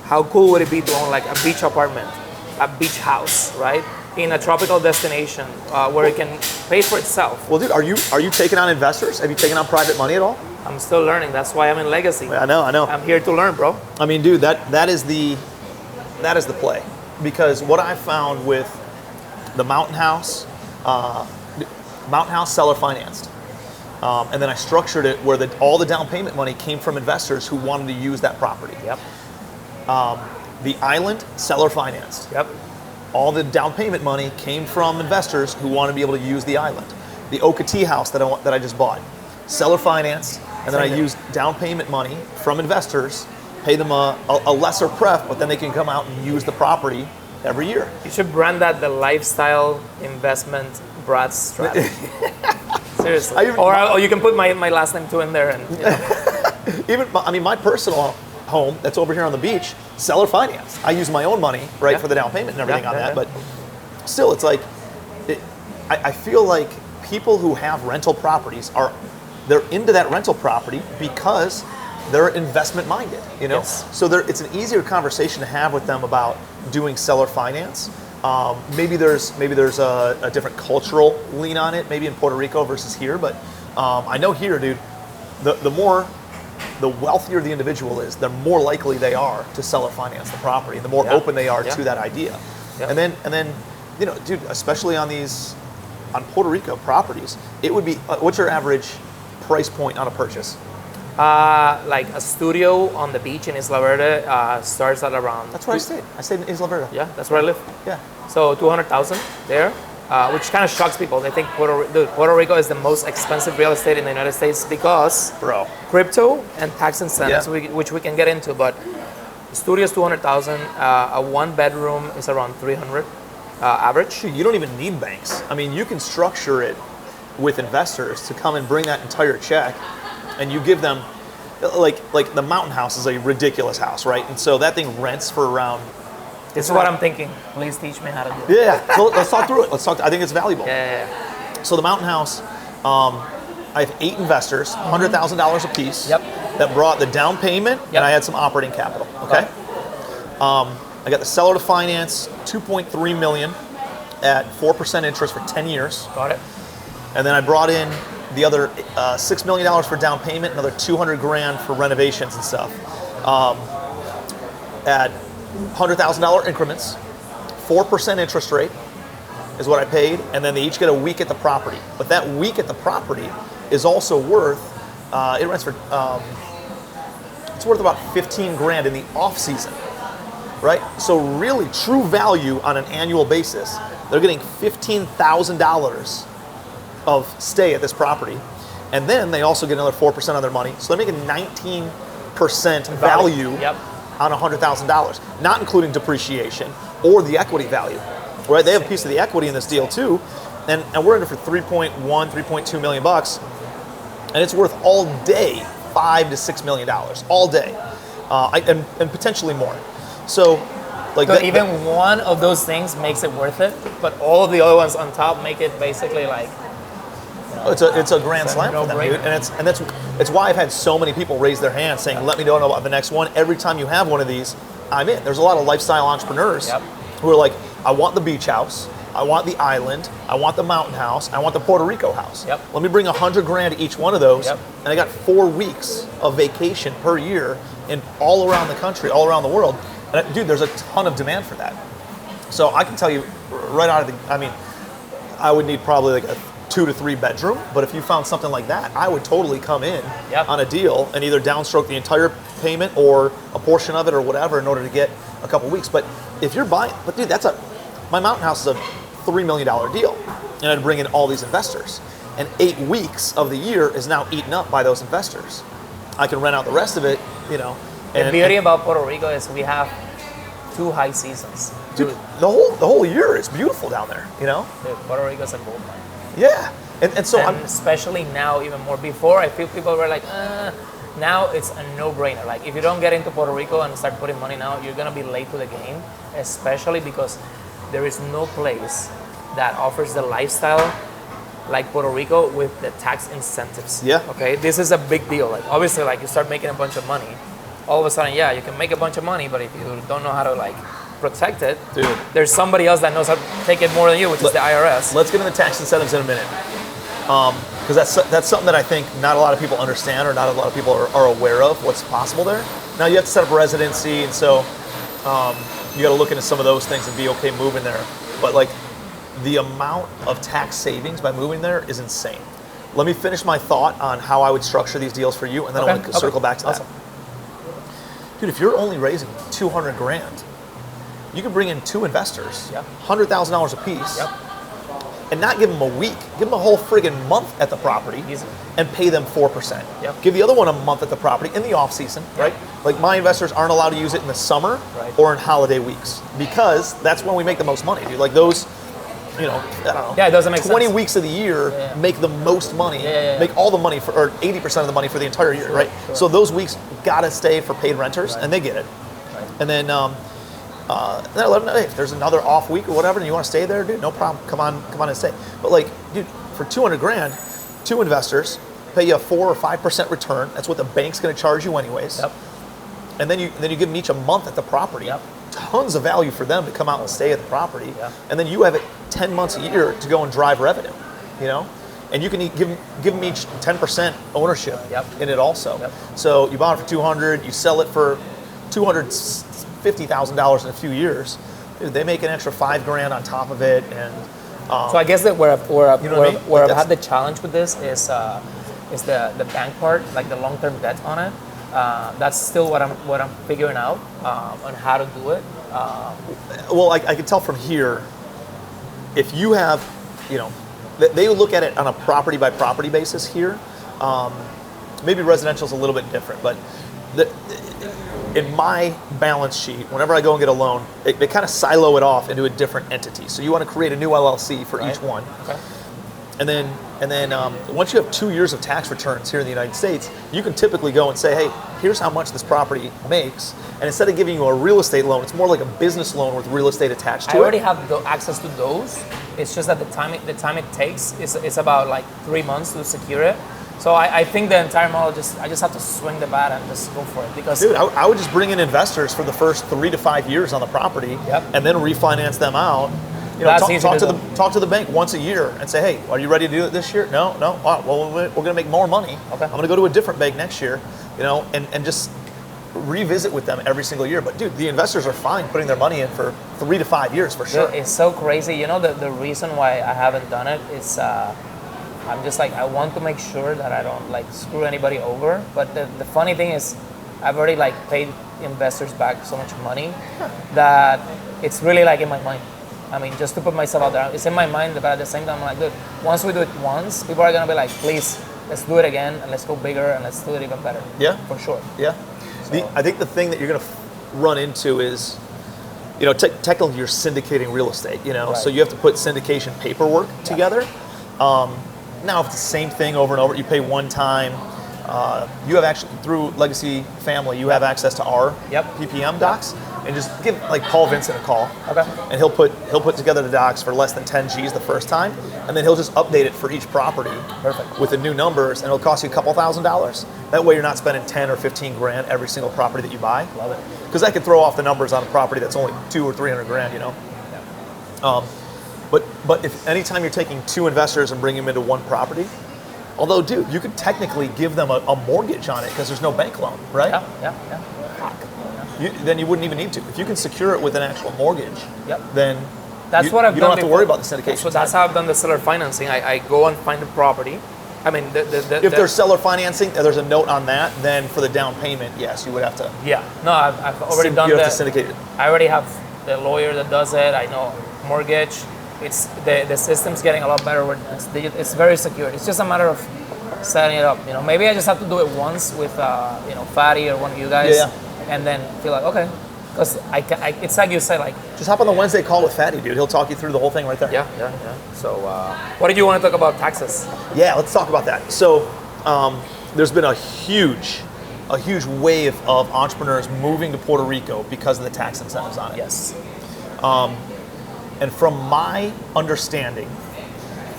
how cool would it be to own like a beach apartment, a beach house, right, in a tropical destination where it can pay for itself. Well, dude, are you taking on investors? Have you taken on private money at all? I'm still learning. That's why I'm in Legacy. I know. I'm here to learn, bro. I mean, dude, that is the play. Because what I found with the Mountain House seller financed. And then I structured it where all the down payment money came from investors who wanted to use that property. Yep. The Island, seller financed. Yep. All the down payment money came from investors who want to be able to use the Island. The Okatee house that I just bought, seller financed, and then I used down payment money from investors, pay them a lesser pref, but then they can come out and use the property every year. You should brand that the lifestyle investment Brad's strategy. Seriously. Or you can put my last name too in there. And Even, my personal home that's over here on the beach, seller finance. I use my own money, right, for the down payment and everything on that. But still, it's like, I feel like people who have rental properties they're into that rental property because they're investment minded, Yes. So it's an easier conversation to have with them about doing seller finance. Maybe there's a different cultural lean on it, maybe in Puerto Rico versus here, but I know here, dude, the wealthier the individual is, the more likely they are to seller finance the property, and the more open they are to that idea. Yeah. And then, dude, especially on Puerto Rico properties, it would be, what's your average price point on a purchase? Like a studio on the beach in Isla Verde starts at around... That's where I stayed. I stayed in Isla Verde. Yeah, that's where I live. Yeah. So 200,000 there, which kind of shocks people. They think Puerto Rico is the most expensive real estate in the United States because crypto and tax incentives, which we can get into. But the studio is 200,000. A one bedroom is around 300 average. You don't even need banks. I mean, you can structure it with investors to come and bring that entire check, and you give them, like the Mountain House is a ridiculous house, right? And so that thing rents for around... This is what I'm thinking. Please teach me how to do it. Yeah, so let's talk through it. I think it's valuable. Yeah. So the Mountain House, I have 8 investors, $100,000 a piece, that brought the down payment, and I had some operating capital, okay? I got the seller to finance $2.3 million at 4% interest for 10 years. Got it. And then I brought in the other $6 million for down payment, another $200,000 for renovations and stuff. At $100,000 increments, 4% interest rate is what I paid, and then they each get a week at the property. But that week at the property is also worth, it rents for, it's worth about $15,000 in the off season. right? So really, true value on an annual basis, they're getting $15,000 of stay at this property. And then they also get another 4% on their money. So they're making 19% value on $100,000, not including depreciation or the equity value, right? They have a piece of the equity in this deal too. And we're in it for 3.2 million bucks. And it's worth all day $5 to $6 million, all day. And potentially more. So like so even one of those things makes it worth it, but all of the other ones on top make it basically like, it's a grand slam for them, dude. And it's why I've had so many people raise their hands saying, let me know about the next one. Every time you have one of these, I'm in. There's a lot of lifestyle entrepreneurs who are like, I want the beach house, I want the island, I want the mountain house, I want the Puerto Rico house. Let me bring $100,000 to each one of those, and I got 4 weeks of vacation per year in all around the country, all around the world. And dude, there's a ton of demand for that. So I can tell you right out of the, I mean, I would need probably like a 2 to 3 bedroom, but if you found something like that, I would totally come in on a deal and either downstroke the entire payment or a portion of it or whatever in order to get a couple weeks. But if you're buying, but dude, my mountain house is a $3 million deal, and I'd bring in all these investors, and 8 weeks of the year is now eaten up by those investors. I can rent out the rest of it, you know. The beauty about Puerto Rico is we have 2 high seasons. Dude, the whole year is beautiful down there, you know. Dude, Puerto Rico's a gold mine. Yeah, and so and especially now even more. Before I feel people were like, now it's a no-brainer. Like if you don't get into Puerto Rico and start putting money now, you're gonna be late to the game. Especially because there is no place that offers the lifestyle like Puerto Rico with the tax incentives. Yeah. Okay, this is a big deal. Like obviously, like you start making a bunch of money, all of a sudden, yeah, you can make a bunch of money, but if you don't know how to like protect it, dude, there's somebody else that knows how to take it more than you, which is the IRS. Let's get into the tax incentives in a minute, because that's something that I think not a lot of people understand or not a lot of people are aware of what's possible there. Now you have to set up a residency, and so you got to look into some of those things and be okay moving there. But like the amount of tax savings by moving there is insane. Let me finish my thought on how I would structure these deals for you, and then I want to circle back to that. Dude, if you're only raising $200,000, you can bring in 2 investors, $100,000 a piece, and not give them a week. Give them a whole friggin' month at the property and pay them 4%. Give the other one a month at the property in the off season, right? Like my investors aren't allowed to use it in the summer or in holiday weeks because that's when we make the most money, dude. Like those, you know, I don't know. Yeah, it doesn't make 20 sense. weeks of the year make the most money, make all the money for, or 80% of the money for the entire year, right? So those weeks gotta stay for paid renters, and they get it. And then let them know, hey, if there's another off week or whatever, and you want to stay there, dude, no problem. Come on and stay. But like, dude, for $200,000, 2 investors pay you a 4 or 5% return. That's what the bank's going to charge you anyways. And then you give them each a month at the property. Tons of value for them to come out and stay at the property. And then you have it 10 months a year to go and drive revenue, you know? And you can give them each 10% ownership in it also. So you bought it for $200,000, you sell it for $250,000 in a few years. Dude, they make an extra $5,000 on top of it, and so I guess that where I've had the challenge with this is the bank part, like the long-term debt on it. That's still what I'm figuring out on how to do it. Well, I can tell from here, if you have, you know, they look at it on a property by property basis here. Maybe residential is a little bit different, but in my balance sheet, whenever I go and get a loan, they kind of silo it off into a different entity. So you want to create a new LLC for each one. And then once you have 2 years of tax returns here in the United States, you can typically go and say, hey, here's how much this property makes. And instead of giving you a real estate loan, it's more like a business loan with real estate attached to it. I already have access to those. It's just that the time it takes is about like 3 months to secure it. So I think the entire model I just have to swing the bat and just go for it, because dude, I would just bring in investors for the first 3 to 5 years on the property, and then refinance them out. You know, talk to the bank once a year and say, hey, are you ready to do it this year? No. Oh, well, we're going to make more money. I'm going to go to a different bank next year. You know, and just revisit with them every single year. But dude, the investors are fine putting their money in for 3 to 5 years for sure. Dude, it's so crazy. You know, the reason why I haven't done it is I'm just like, I want to make sure that I don't like screw anybody over. But the funny thing is, I've already like paid investors back so much money that it's really like in my mind. I mean, just to put myself out there, it's in my mind, but at the same time, I'm like, dude, once we do it once, people are gonna be like, please, let's do it again, and let's go bigger, and let's do it even better. Yeah. For sure. Yeah. I think the thing that you're gonna run into is, technically you're syndicating real estate, Right. so you have to put syndication paperwork together. Now, if it's the same thing over and over, you pay one time. You have actually, through Legacy Family, you have access to our PPM docs, and just give like Paul Vincent a call. Okay. And he'll put together the docs for less than 10 G's the first time, and then he'll just update it for each property. Perfect. With the new numbers, and it'll cost you a couple $1,000s. That way, you're not spending 10 or 15 grand every single property that you buy. Love it. Because that could throw off the numbers on a property that's only 200 or 300 grand, Yeah. But if anytime you're taking two investors and bringing them into one property, although, dude, you could technically give them a mortgage on it because there's no bank loan, right? Yeah. Then you wouldn't even need to. If you can secure it with an actual mortgage, then that's what I've you done don't have to worry about the syndication. So that's how I've done the seller financing. I go and find the property. I mean, if there's seller financing, there's a note on that. Then for the down payment, yes, you would have to. Yeah. No, I've already done that. You have to syndicate it. I already have the lawyer that does it. I know mortgage. It's the system's getting a lot better. It's very secure. It's just a matter of setting it up. Maybe I just have to do it once with Fatty or one of you guys, and then feel like okay, because it's like you said, like just hop on the Wednesday call with Fatty, dude. He'll talk you through the whole thing right there. Yeah. So, what did you want to talk about taxes? Yeah, let's talk about that. So, there's been a huge wave of entrepreneurs moving to Puerto Rico because of the tax incentives on it. Yes. And from my understanding,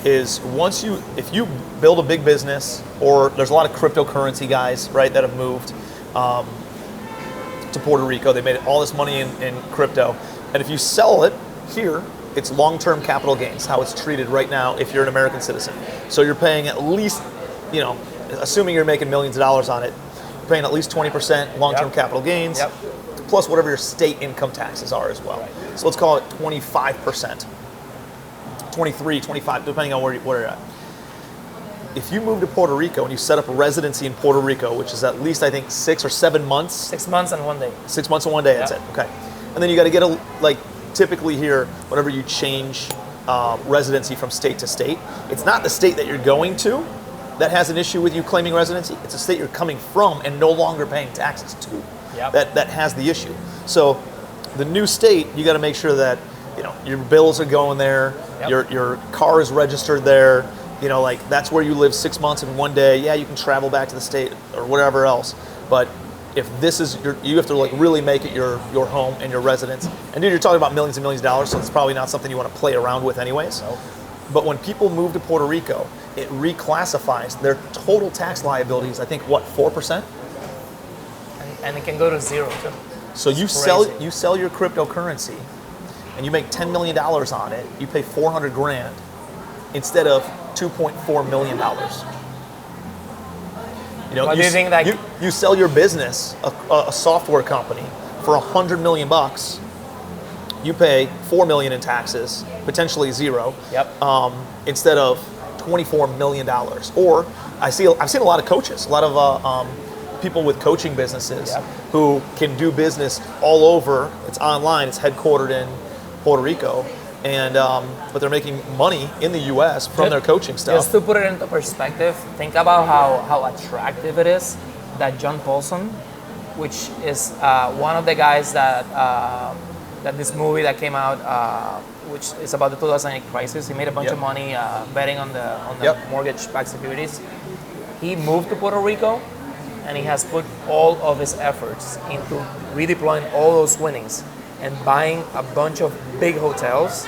is if you build a big business, or there's a lot of cryptocurrency guys, right, that have moved to Puerto Rico. They made all this money in crypto, and if you sell it here, it's long-term capital gains, how it's treated right now if you're an American citizen. So you're paying at least, assuming you're making millions of dollars on it, you're paying at least 20% long-term capital gains, plus whatever your state income taxes are as well. So let's call it 25%, 23, 25, depending on where you're at. If you move to Puerto Rico and you set up a residency in Puerto Rico, which is at least, I think, 6 or 7 months. 6 months and 1 day. 6 months and 1 day, that's it, okay. And then you got to get typically here, whenever you change residency from state to state, it's not the state that you're going to that has an issue with you claiming residency. It's a state you're coming from and no longer paying taxes to that has the issue. So the new state, you got to make sure that your bills are going there, your car is registered there, that's where you live 6 months and 1 day. Yeah, you can travel back to the state or whatever else, but if this is you have to really make it your home and your residence. And dude, you're talking about millions and millions of dollars, so it's probably not something you want to play around with anyways. Nope. But when people move to Puerto Rico, it reclassifies their total tax liabilities, I think, 4%? And it can go to 0 too. So you sell your cryptocurrency and you make $10 million on it, you pay 400 grand instead of $2.4 million. Do you think that you sell your business, a software company, for $100 million, you pay $4 million in taxes, potentially 0, instead of $24 million. Or I've seen a lot of coaches, a lot of people with coaching businesses who can do business all over. It's online. It's headquartered in Puerto Rico, and but they're making money in the U.S. from their coaching stuff. Just to put it into perspective, think about how attractive it is that John Paulson, which is one of the guys that this movie that came out, which is about the 2008 crisis. He made a bunch of money betting on the mortgage-backed securities. He moved to Puerto Rico, and he has put all of his efforts into redeploying all those winnings and buying a bunch of big hotels,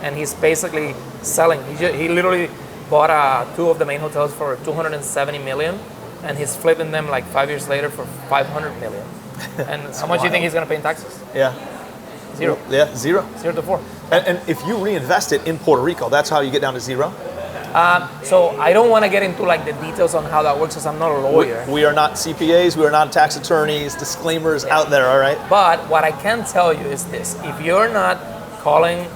and he's basically selling. He literally bought 2 of the main hotels for $270 million, and he's flipping them 5 years later for $500 million. And how much do you think he's going to pay in taxes? 0. Yeah, 0. 0 to 4. And if you reinvest it in Puerto Rico, that's how you get down to 0? So I don't want to get into the details on how that works, because I'm not a lawyer. We are not CPAs, we are not tax attorneys, disclaimers out there, all right? But what I can tell you is this: if you're not calling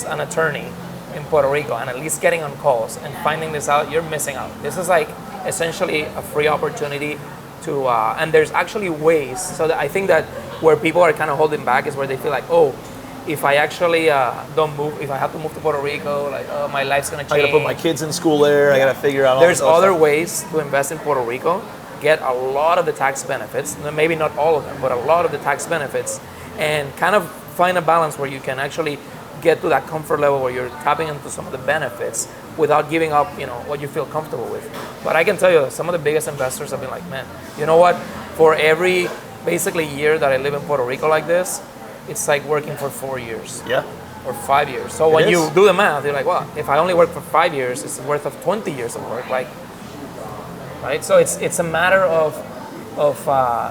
an attorney in Puerto Rico and at least getting on calls and finding this out, you're missing out. This is essentially a free opportunity to and there's actually ways. So that I think that where people are kind of holding back is where they feel like, oh, if I actually don't move, if I have to move to Puerto Rico, like, oh, my life's gonna change. I gotta put my kids in school there. I gotta figure out all There's this other other stuff. ways to invest in Puerto Rico, get a lot of the tax benefits, maybe not all of them, but a lot of the tax benefits, and kind of find a balance where you can actually get to that comfort level where you're tapping into some of the benefits without giving up, what you feel comfortable with. But I can tell you, some of the biggest investors have been like, man, you know what? For every basically year that I live in Puerto Rico like this, it's like working for 4 years. Yeah. Or 5 years. So when you do the math, you're like, well, if I only work for 5 years, it's worth of 20 years of work, right? So it's a matter of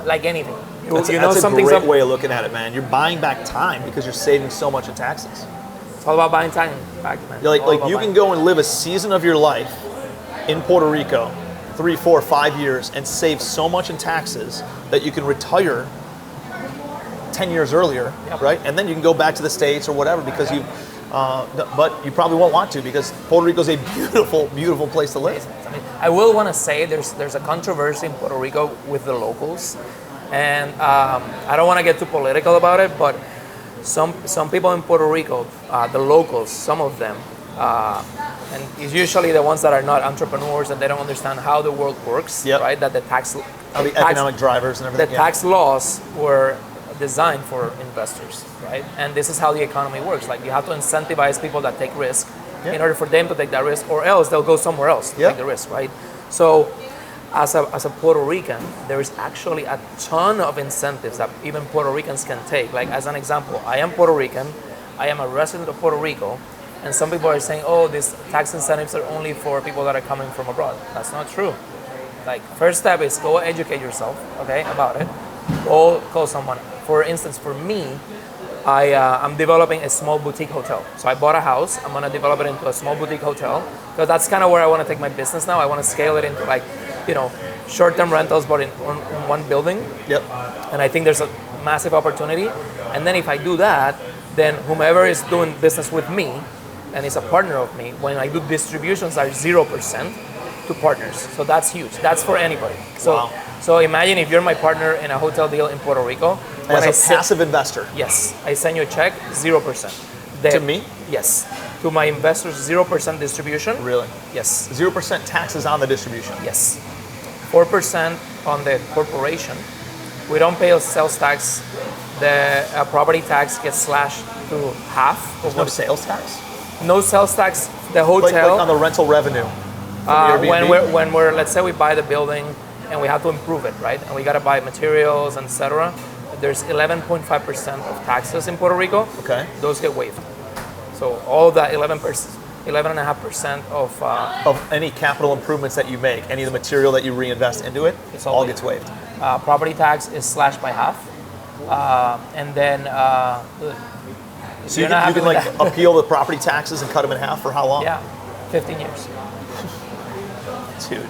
like anything. That's a great way of looking at it, man. You're buying back time because you're saving so much in taxes. It's all about buying time back, man. Like you can go and live a season of your life in Puerto Rico, 3, 4, 5 years, and save so much in taxes that you can retire 10 years earlier, right? And then you can go back to the States or whatever because but you probably won't want to because Puerto Rico is a beautiful, beautiful place to live. I will want to say there's a controversy in Puerto Rico with the locals, and I don't want to get too political about it, but some people in Puerto Rico, the locals, some of them, and it's usually the ones that are not entrepreneurs and they don't understand how the world works, right? That the economic drivers and everything. The tax laws were designed for investors, right? And this is how the economy works. Like you have to incentivize people that take risk in order for them to take that risk, or else they'll go somewhere else to take the risk, right? So as a Puerto Rican, there is actually a ton of incentives that even Puerto Ricans can take. Like as an example, I am Puerto Rican, I am a resident of Puerto Rico, and some people are saying, oh, these tax incentives are only for people that are coming from abroad. That's not true. Like first step is go educate yourself, okay, about it. Or call someone. For instance, for me, I'm developing a small boutique hotel. So I bought a house. I'm gonna develop it into a small boutique hotel because that's kind of where I want to take my business now. I want to scale it into like, short-term rentals, but in one building. Yep. And I think there's a massive opportunity. And then if I do that, then whomever is doing business with me and is a partner of me, when I do distributions, are 0% to partners. So that's huge. That's for anybody. So imagine if you're my partner in a hotel deal in Puerto Rico. As a passive investor. Yes. I send you a check, 0%. To me? Yes. To my investors, 0% distribution. Really? Yes. 0% taxes on the distribution. Yes. 4% on the corporation. We don't pay a sales tax. The property tax gets slashed to half. There's no sales tax? No sales tax. The hotel. Like on the rental revenue. When we're, let's say we buy the building and we have to improve it, right? And we got to buy materials, etc. There's 11.5% of taxes in Puerto Rico. Okay. Those get waived. So all of that 11.5% of any capital improvements that you make, any of the material that you reinvest into it, it all gets waived. Property tax is slashed by half, and then so you can like appeal the property taxes and cut them in half for how long? Yeah, 15 years. Dude.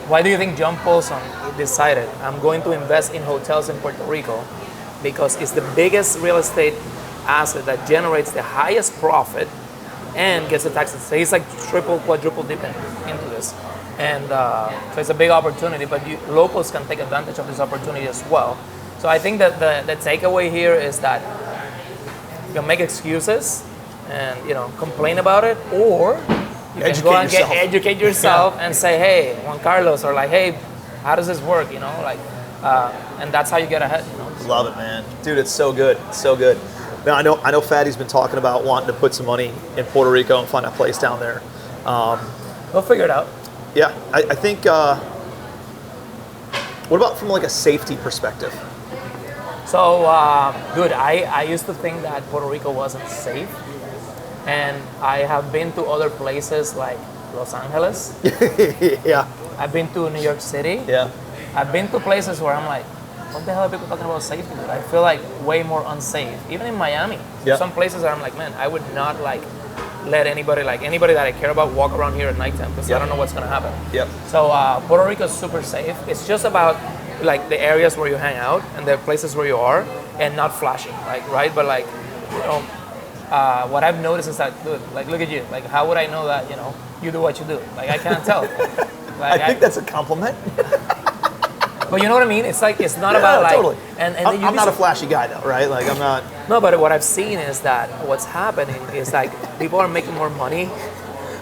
Why do you think John Paulson decided I'm going to invest in hotels in Puerto Rico? Because it's the biggest real estate asset that generates the highest profit and gets the taxes. So he's like triple, quadruple dipping into this. And so it's a big opportunity, but locals can take advantage of this opportunity as well. So I think that the takeaway here is that you can make excuses and complain about it, or you can go and educate yourself and say, hey, Juan Carlos, or like, hey, how does this work? And that's how you get ahead. Love it, man, dude. It's so good. It's so good. Now I know Fatty's been talking about wanting to put some money in Puerto Rico and find a place down there. We'll figure it out. Yeah, I think. What about from like a safety perspective? So, dude, I used to think that Puerto Rico wasn't safe, and I have been to other places like Los Angeles. Yeah. I've been to New York City. Yeah. I've been to places where I'm like, what the hell are people talking about safety? Dude? I feel like way more unsafe. Even in Miami, some places where I'm like, man, I would not like let anybody that I care about walk around here at nighttime because I don't know what's gonna happen. Yep. So Puerto Rico is super safe. It's just about like the areas where you hang out and the places where you are, and not flashing, like right. But like, what I've noticed is that, dude, like look at you. Like, how would I know that you do what you do? Like I can't tell. Like, I think that's a compliment. But you know what I mean? It's like, it's not Yeah, about like, totally. and I'm not a flashy guy though, right? Like I'm not. No, but what I've seen is that what's happening is like people are making more money.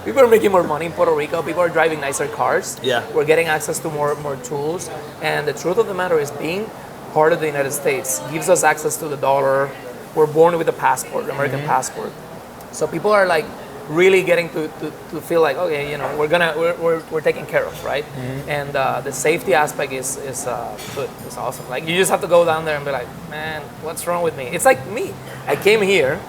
People are making more money in Puerto Rico. People are driving nicer cars. Yeah. We're getting access to more tools. And the truth of the matter is being part of the United States gives us access to the dollar. We're born with a passport, American passport. So people are like really getting to feel like, okay, you know, we're taken care of, right? And the safety aspect is good. It's awesome. Like you just have to go down there and be like, man, what's wrong with me? It's like me. I came here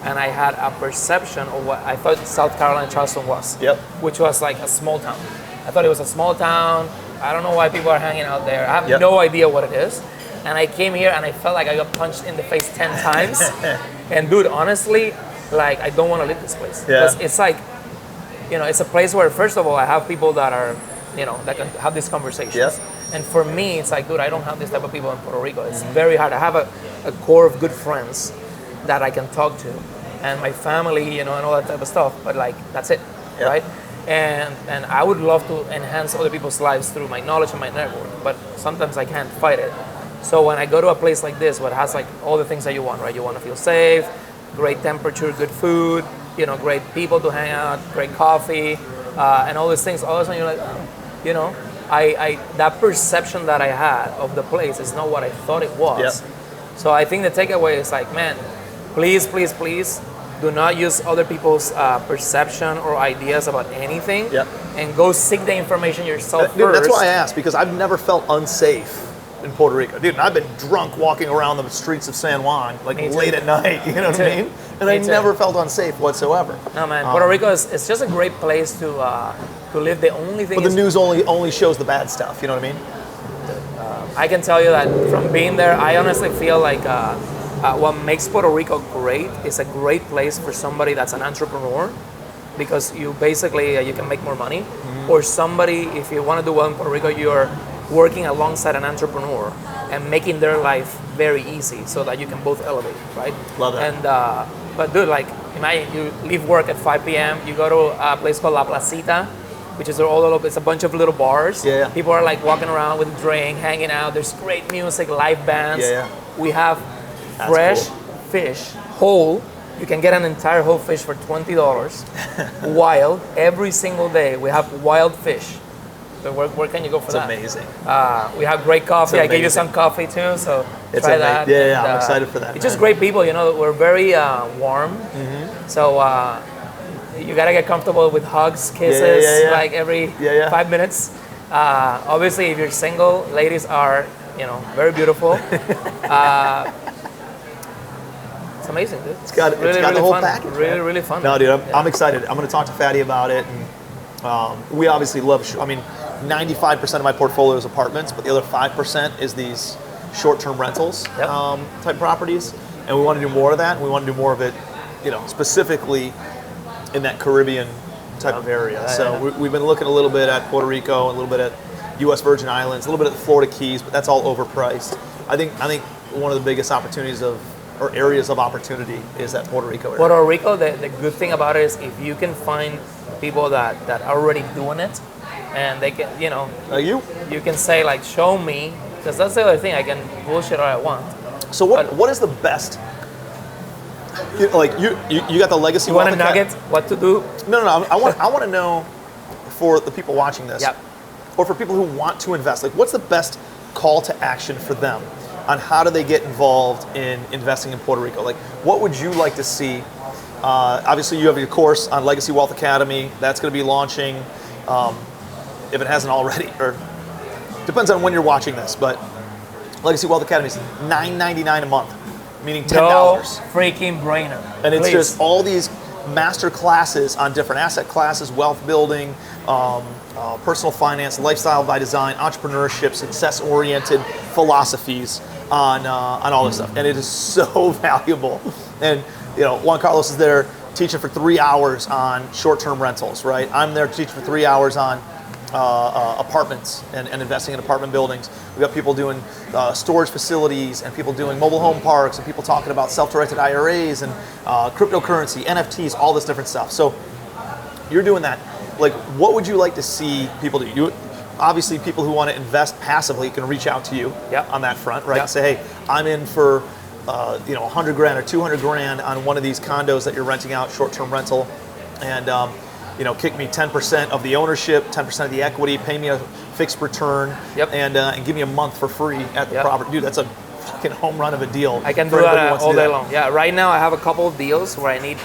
and I had a perception of what I thought South Carolina, Charleston was. Yep. Which was like a small town. I thought it was a small town. I don't know why people are hanging out there. I have no idea what it is. And I came here and I felt like I got punched in the face 10 times. And dude, honestly, like I don't want to leave this place. Because it's like, you know, it's a place where first of all, I have people that are, you know, that can have these conversations. Yep. And for me, it's like, dude, I don't have this type of people in Puerto Rico. It's very hard. I have a core of good friends that I can talk to, and my family, you know, and all that type of stuff. But like, that's it, right? And I would love to enhance other people's lives through my knowledge and my network, but sometimes I can't fight it. So when I go to a place like this, what has like all the things that you want, right? You want to feel safe, great temperature, good food, you know, great people to hang out, great coffee, and all these things. All of a sudden you're like, oh, you know, I that perception that I had of the place is not what I thought it was. So I think the takeaway is like, man, please, please, please do not use other people's perception or ideas about anything, and go seek the information yourself Dude, first. that's why I asked, because I've never felt unsafe in Puerto Rico. Dude, and I've been drunk walking around the streets of San Juan, like late at night, you know what I mean? And I never felt unsafe whatsoever. No, man, Puerto Rico it's just a great place to live. The only thing But the news only shows the bad stuff, you know what I mean? I can tell you that from being there, I honestly feel like what makes Puerto Rico great is a great place for somebody that's an entrepreneur, because you basically you can make more money, or somebody, if you want to do well in Puerto Rico, you're working alongside an entrepreneur and making their life very easy so that you can both elevate, right? Love that. And but dude, like imagine you leave work at 5 p.m., you go to a place called La Placita, which is it's a bunch of little bars. People are like walking around with a drink, hanging out. There's great music, live bands. We have fresh fish, whole. You can get an entire whole fish for $20. Wild, every single day. We have wild fish. So where can you go for that? It's amazing. We have great coffee. I gave you some coffee too, so try that. Yeah, I'm excited for that. It's just great people. You know, we're very warm. So you gotta get comfortable with hugs, kisses, like every 5 minutes. Obviously, if you're single, ladies are, you know, very beautiful. It's amazing, dude. It's got the whole package. Really fun. No, dude, I'm excited. I'm going to talk to Fatty about it. And we obviously love, 95% of my portfolio is apartments, but the other 5% is these short-term rentals type properties. And we want to do more of that. And we want to do more of it, you know, specifically in that Caribbean type of area. We've been looking a little bit at Puerto Rico, a little bit at U.S. Virgin Islands, a little bit at the Florida Keys, but that's all overpriced. I think one of the biggest opportunities or areas of opportunity is that Puerto Rico area. Puerto Rico, the good thing about it is if you can find people that are already doing it, and they can, you know, like you can say like, show me, because that's the other thing, I can bullshit all I want. So what is the best? You got the legacy. You want a nugget? What to do? No. I want to know, for the people watching this, or for people who want to invest, like what's the best call to action for them on how do they get involved in investing in Puerto Rico? Like, what would you like to see? Obviously, you have your course on Legacy Wealth Academy. That's going to be launching, if it hasn't already, or depends on when you're watching this. But Legacy Wealth Academy is $9.99 a month, meaning $10. No freaking brainer. And it's just all these master classes on different asset classes, wealth building, personal finance, lifestyle by design, entrepreneurship, success-oriented philosophies on all this stuff. And it is so valuable. And you know, Juan Carlos is there teaching for 3 hours on short-term rentals, right? I'm there teaching for 3 hours on apartments and investing in apartment buildings. We've got people doing storage facilities and people doing mobile home parks and people talking about self-directed IRAs and cryptocurrency, NFTs, all this different stuff. So you're doing that. Like, what would you like to see people do? obviously people who want to invest passively can reach out to you on that front, right? Yep. Say, hey, I'm in for 100 grand or 200 grand on one of these condos that you're renting out, short-term rental, and kick me 10% of the ownership, 10% of the equity, pay me a fixed return, and give me a month for free at the property. Dude, that's a fucking home run of a deal. I can do that all day long. Yeah, right now I have a couple of deals where I need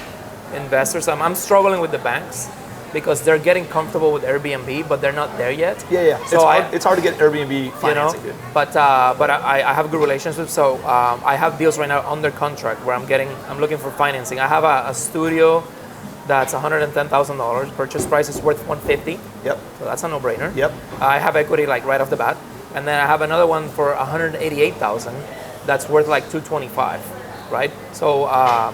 investors. I'm struggling with the banks because they're getting comfortable with Airbnb, but they're not there yet. Yeah. So it's hard to get Airbnb financing, dude. But I have good relationships. So I have deals right now under contract where I'm looking for financing. I have a studio that's $110,000. Purchase price is worth $150,000. Yep. So that's a no-brainer. Yep. I have equity like right off the bat, and then I have another one for $188,000 that's worth like $225,000, right? So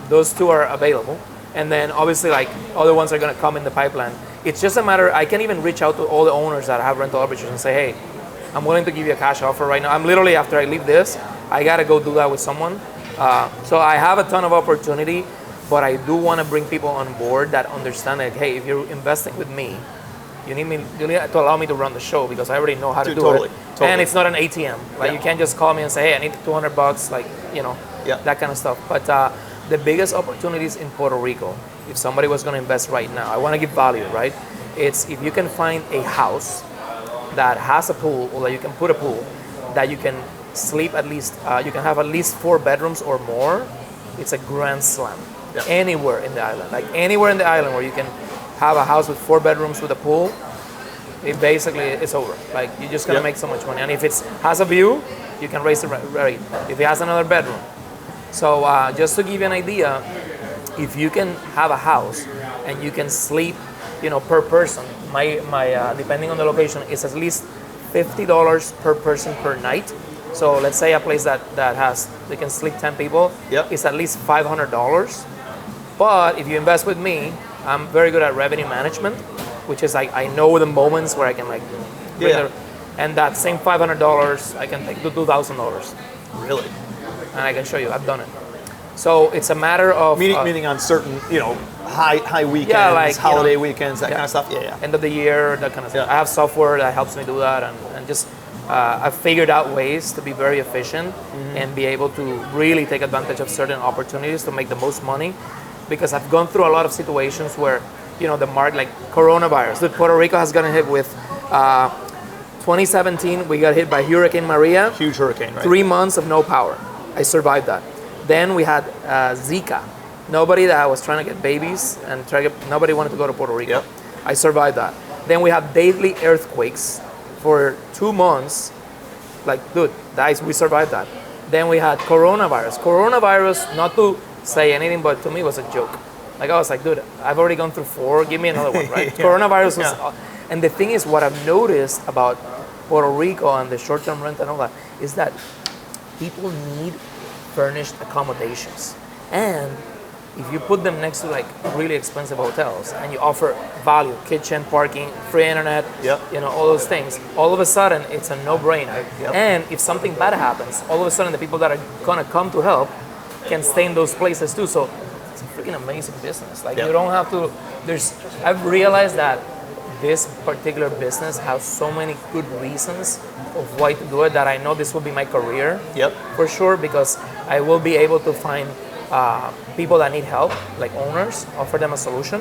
those two are available, and then obviously like other ones are gonna come in the pipeline. It's just a matter. I can even reach out to all the owners that have rental arbitrage and say, hey, I'm willing to give you a cash offer right now. I'm literally, after I leave this, I gotta go do that with someone. So I have a ton of opportunity. But I do want to bring people on board that understand that, hey, if you're investing with me, you need to allow me to run the show because I already know how to do it. Totally. And it's not an ATM. Like you can't just call me and say, hey, I need $200, like, that kind of stuff. But the biggest opportunities in Puerto Rico, if somebody was going to invest right now, I want to give value, right? It's if you can find a house that has a pool, or that you can put a pool, that you can sleep at least, you can have at least 4 bedrooms or more, it's a grand slam. Yep. Anywhere in the island, like anywhere in the island where you can have a house with 4 bedrooms with a pool, it's over. Like you're just gonna make so much money. And if it has a view, you can raise the rate. If it has another bedroom, so just to give you an idea, if you can have a house and you can sleep, per person, my depending on the location, it's at least $50 per person per night. So let's say a place that they can sleep 10 people, it's at least $500. But if you invest with me, I'm very good at revenue management, which is like I know the moments where I can like and that same $500 I can take to $2,000. Really? And I can show you, I've done it. So it's a matter of meaning on certain high weekends, holiday weekends, that kind of stuff. End of the year, that kind of stuff. I have software that helps me do that, and just I've figured out ways to be very efficient and be able to really take advantage of certain opportunities to make the most money. Because I've gone through a lot of situations where, the market, like coronavirus. Dude, Puerto Rico has gotten hit with 2017. We got hit by Hurricane Maria. Huge hurricane, right? 3 months of no power. I survived that. Then we had Zika. Nobody that was trying to get babies and nobody wanted to go to Puerto Rico. Yep. I survived that. Then we had daily earthquakes for 2 months. Like, dude, guys, we survived that. Then we had coronavirus. Coronavirus, not to say anything, but to me was a joke. Like I was like, dude, I've already gone through 4. Give me another one, right? Coronavirus was, and the thing is, what I've noticed about Puerto Rico and the short-term rent and all that is that people need furnished accommodations, and if you put them next to like really expensive hotels and you offer value, kitchen, parking, free internet, all those things, all of a sudden it's a no-brainer. And if something bad happens, all of a sudden the people that are gonna come to help can stay in those places too. So it's a freaking amazing business. Like you don't have to. I've realized that this particular business has so many good reasons of why to do it that I know this will be my career. For sure, because I will be able to find people that need help, like owners, offer them a solution.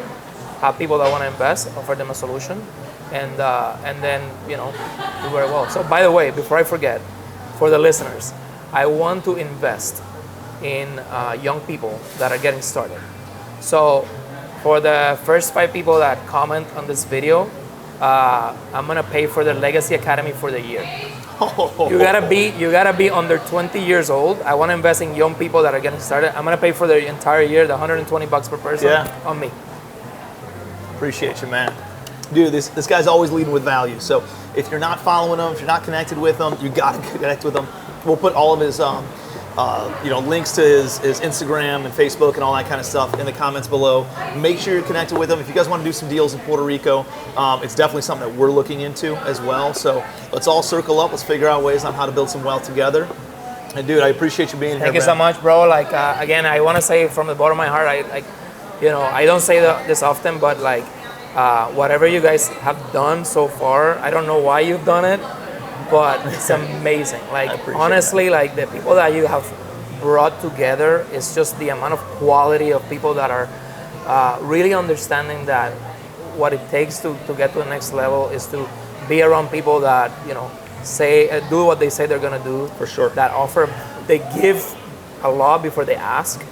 Have people that want to invest, offer them a solution, and then do very well. So by the way, before I forget, for the listeners, I want to invest in young people that are getting started. So for the first 5 people that comment on this video, I'm gonna pay for the Legacy Academy for the year. You gotta be under 20 years old. I want to invest in young people that are getting started. I'm gonna pay for the entire year, the $120 per person on me. Appreciate you, man. Dude, this guy's always leading with value. So if you're not following him, if you're not connected with him, you gotta connect with him. We'll put all of his links to his Instagram and Facebook and all that kind of stuff in the comments below. Make sure you're connected with him. If you guys want to do some deals in Puerto Rico, it's definitely something that we're looking into as well. So let's all circle up. Let's figure out ways on how to build some wealth together. And dude, I appreciate you being here. Thank you so much, bro. Like again, I want to say from the bottom of my heart, I don't say this often, but like Whatever you guys have done so far, I don't know why you've done it, but it's amazing. Like honestly, like the people that you have brought together is just the amount of quality of people that are really understanding that what it takes to get to the next level is to be around people that, you know, say do what they say they're gonna do. For sure. That offer, they give a lot before they ask,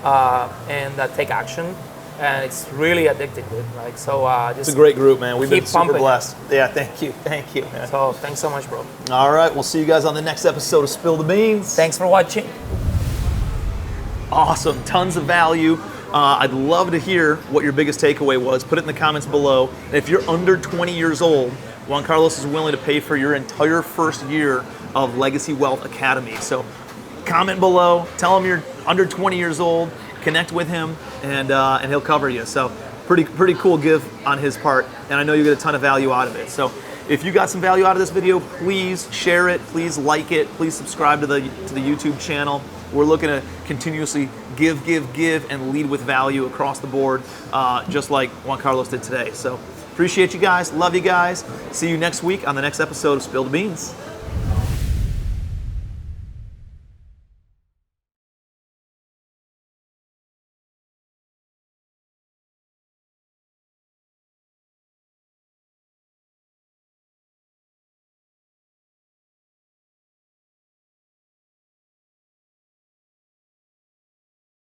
and that take action. And it's really addicting, dude. Like, so just it's a great group, man. We've been keep super pumping. blessed. Yeah, thank you, man. So thanks so much, bro. All right, we'll see you guys on the next episode of Spill the Beans. Thanks for watching. Awesome, tons of value. I'd love to hear what your biggest takeaway was. Put it in the comments below. And if you're under 20 years old, Juan Carlos is willing to pay for your entire first year of Legacy Wealth Academy. So comment below, tell him you're under 20 years old, connect with him, and he'll cover you. So pretty cool give on his part, and I know you get a ton of value out of it. So if you got some value out of this video, please share it, please like it, please subscribe to the YouTube channel. We're looking to continuously give, and lead with value across the board, just like Juan Carlos did today. So appreciate you guys, love you guys. See you next week on the next episode of Spill the Beans.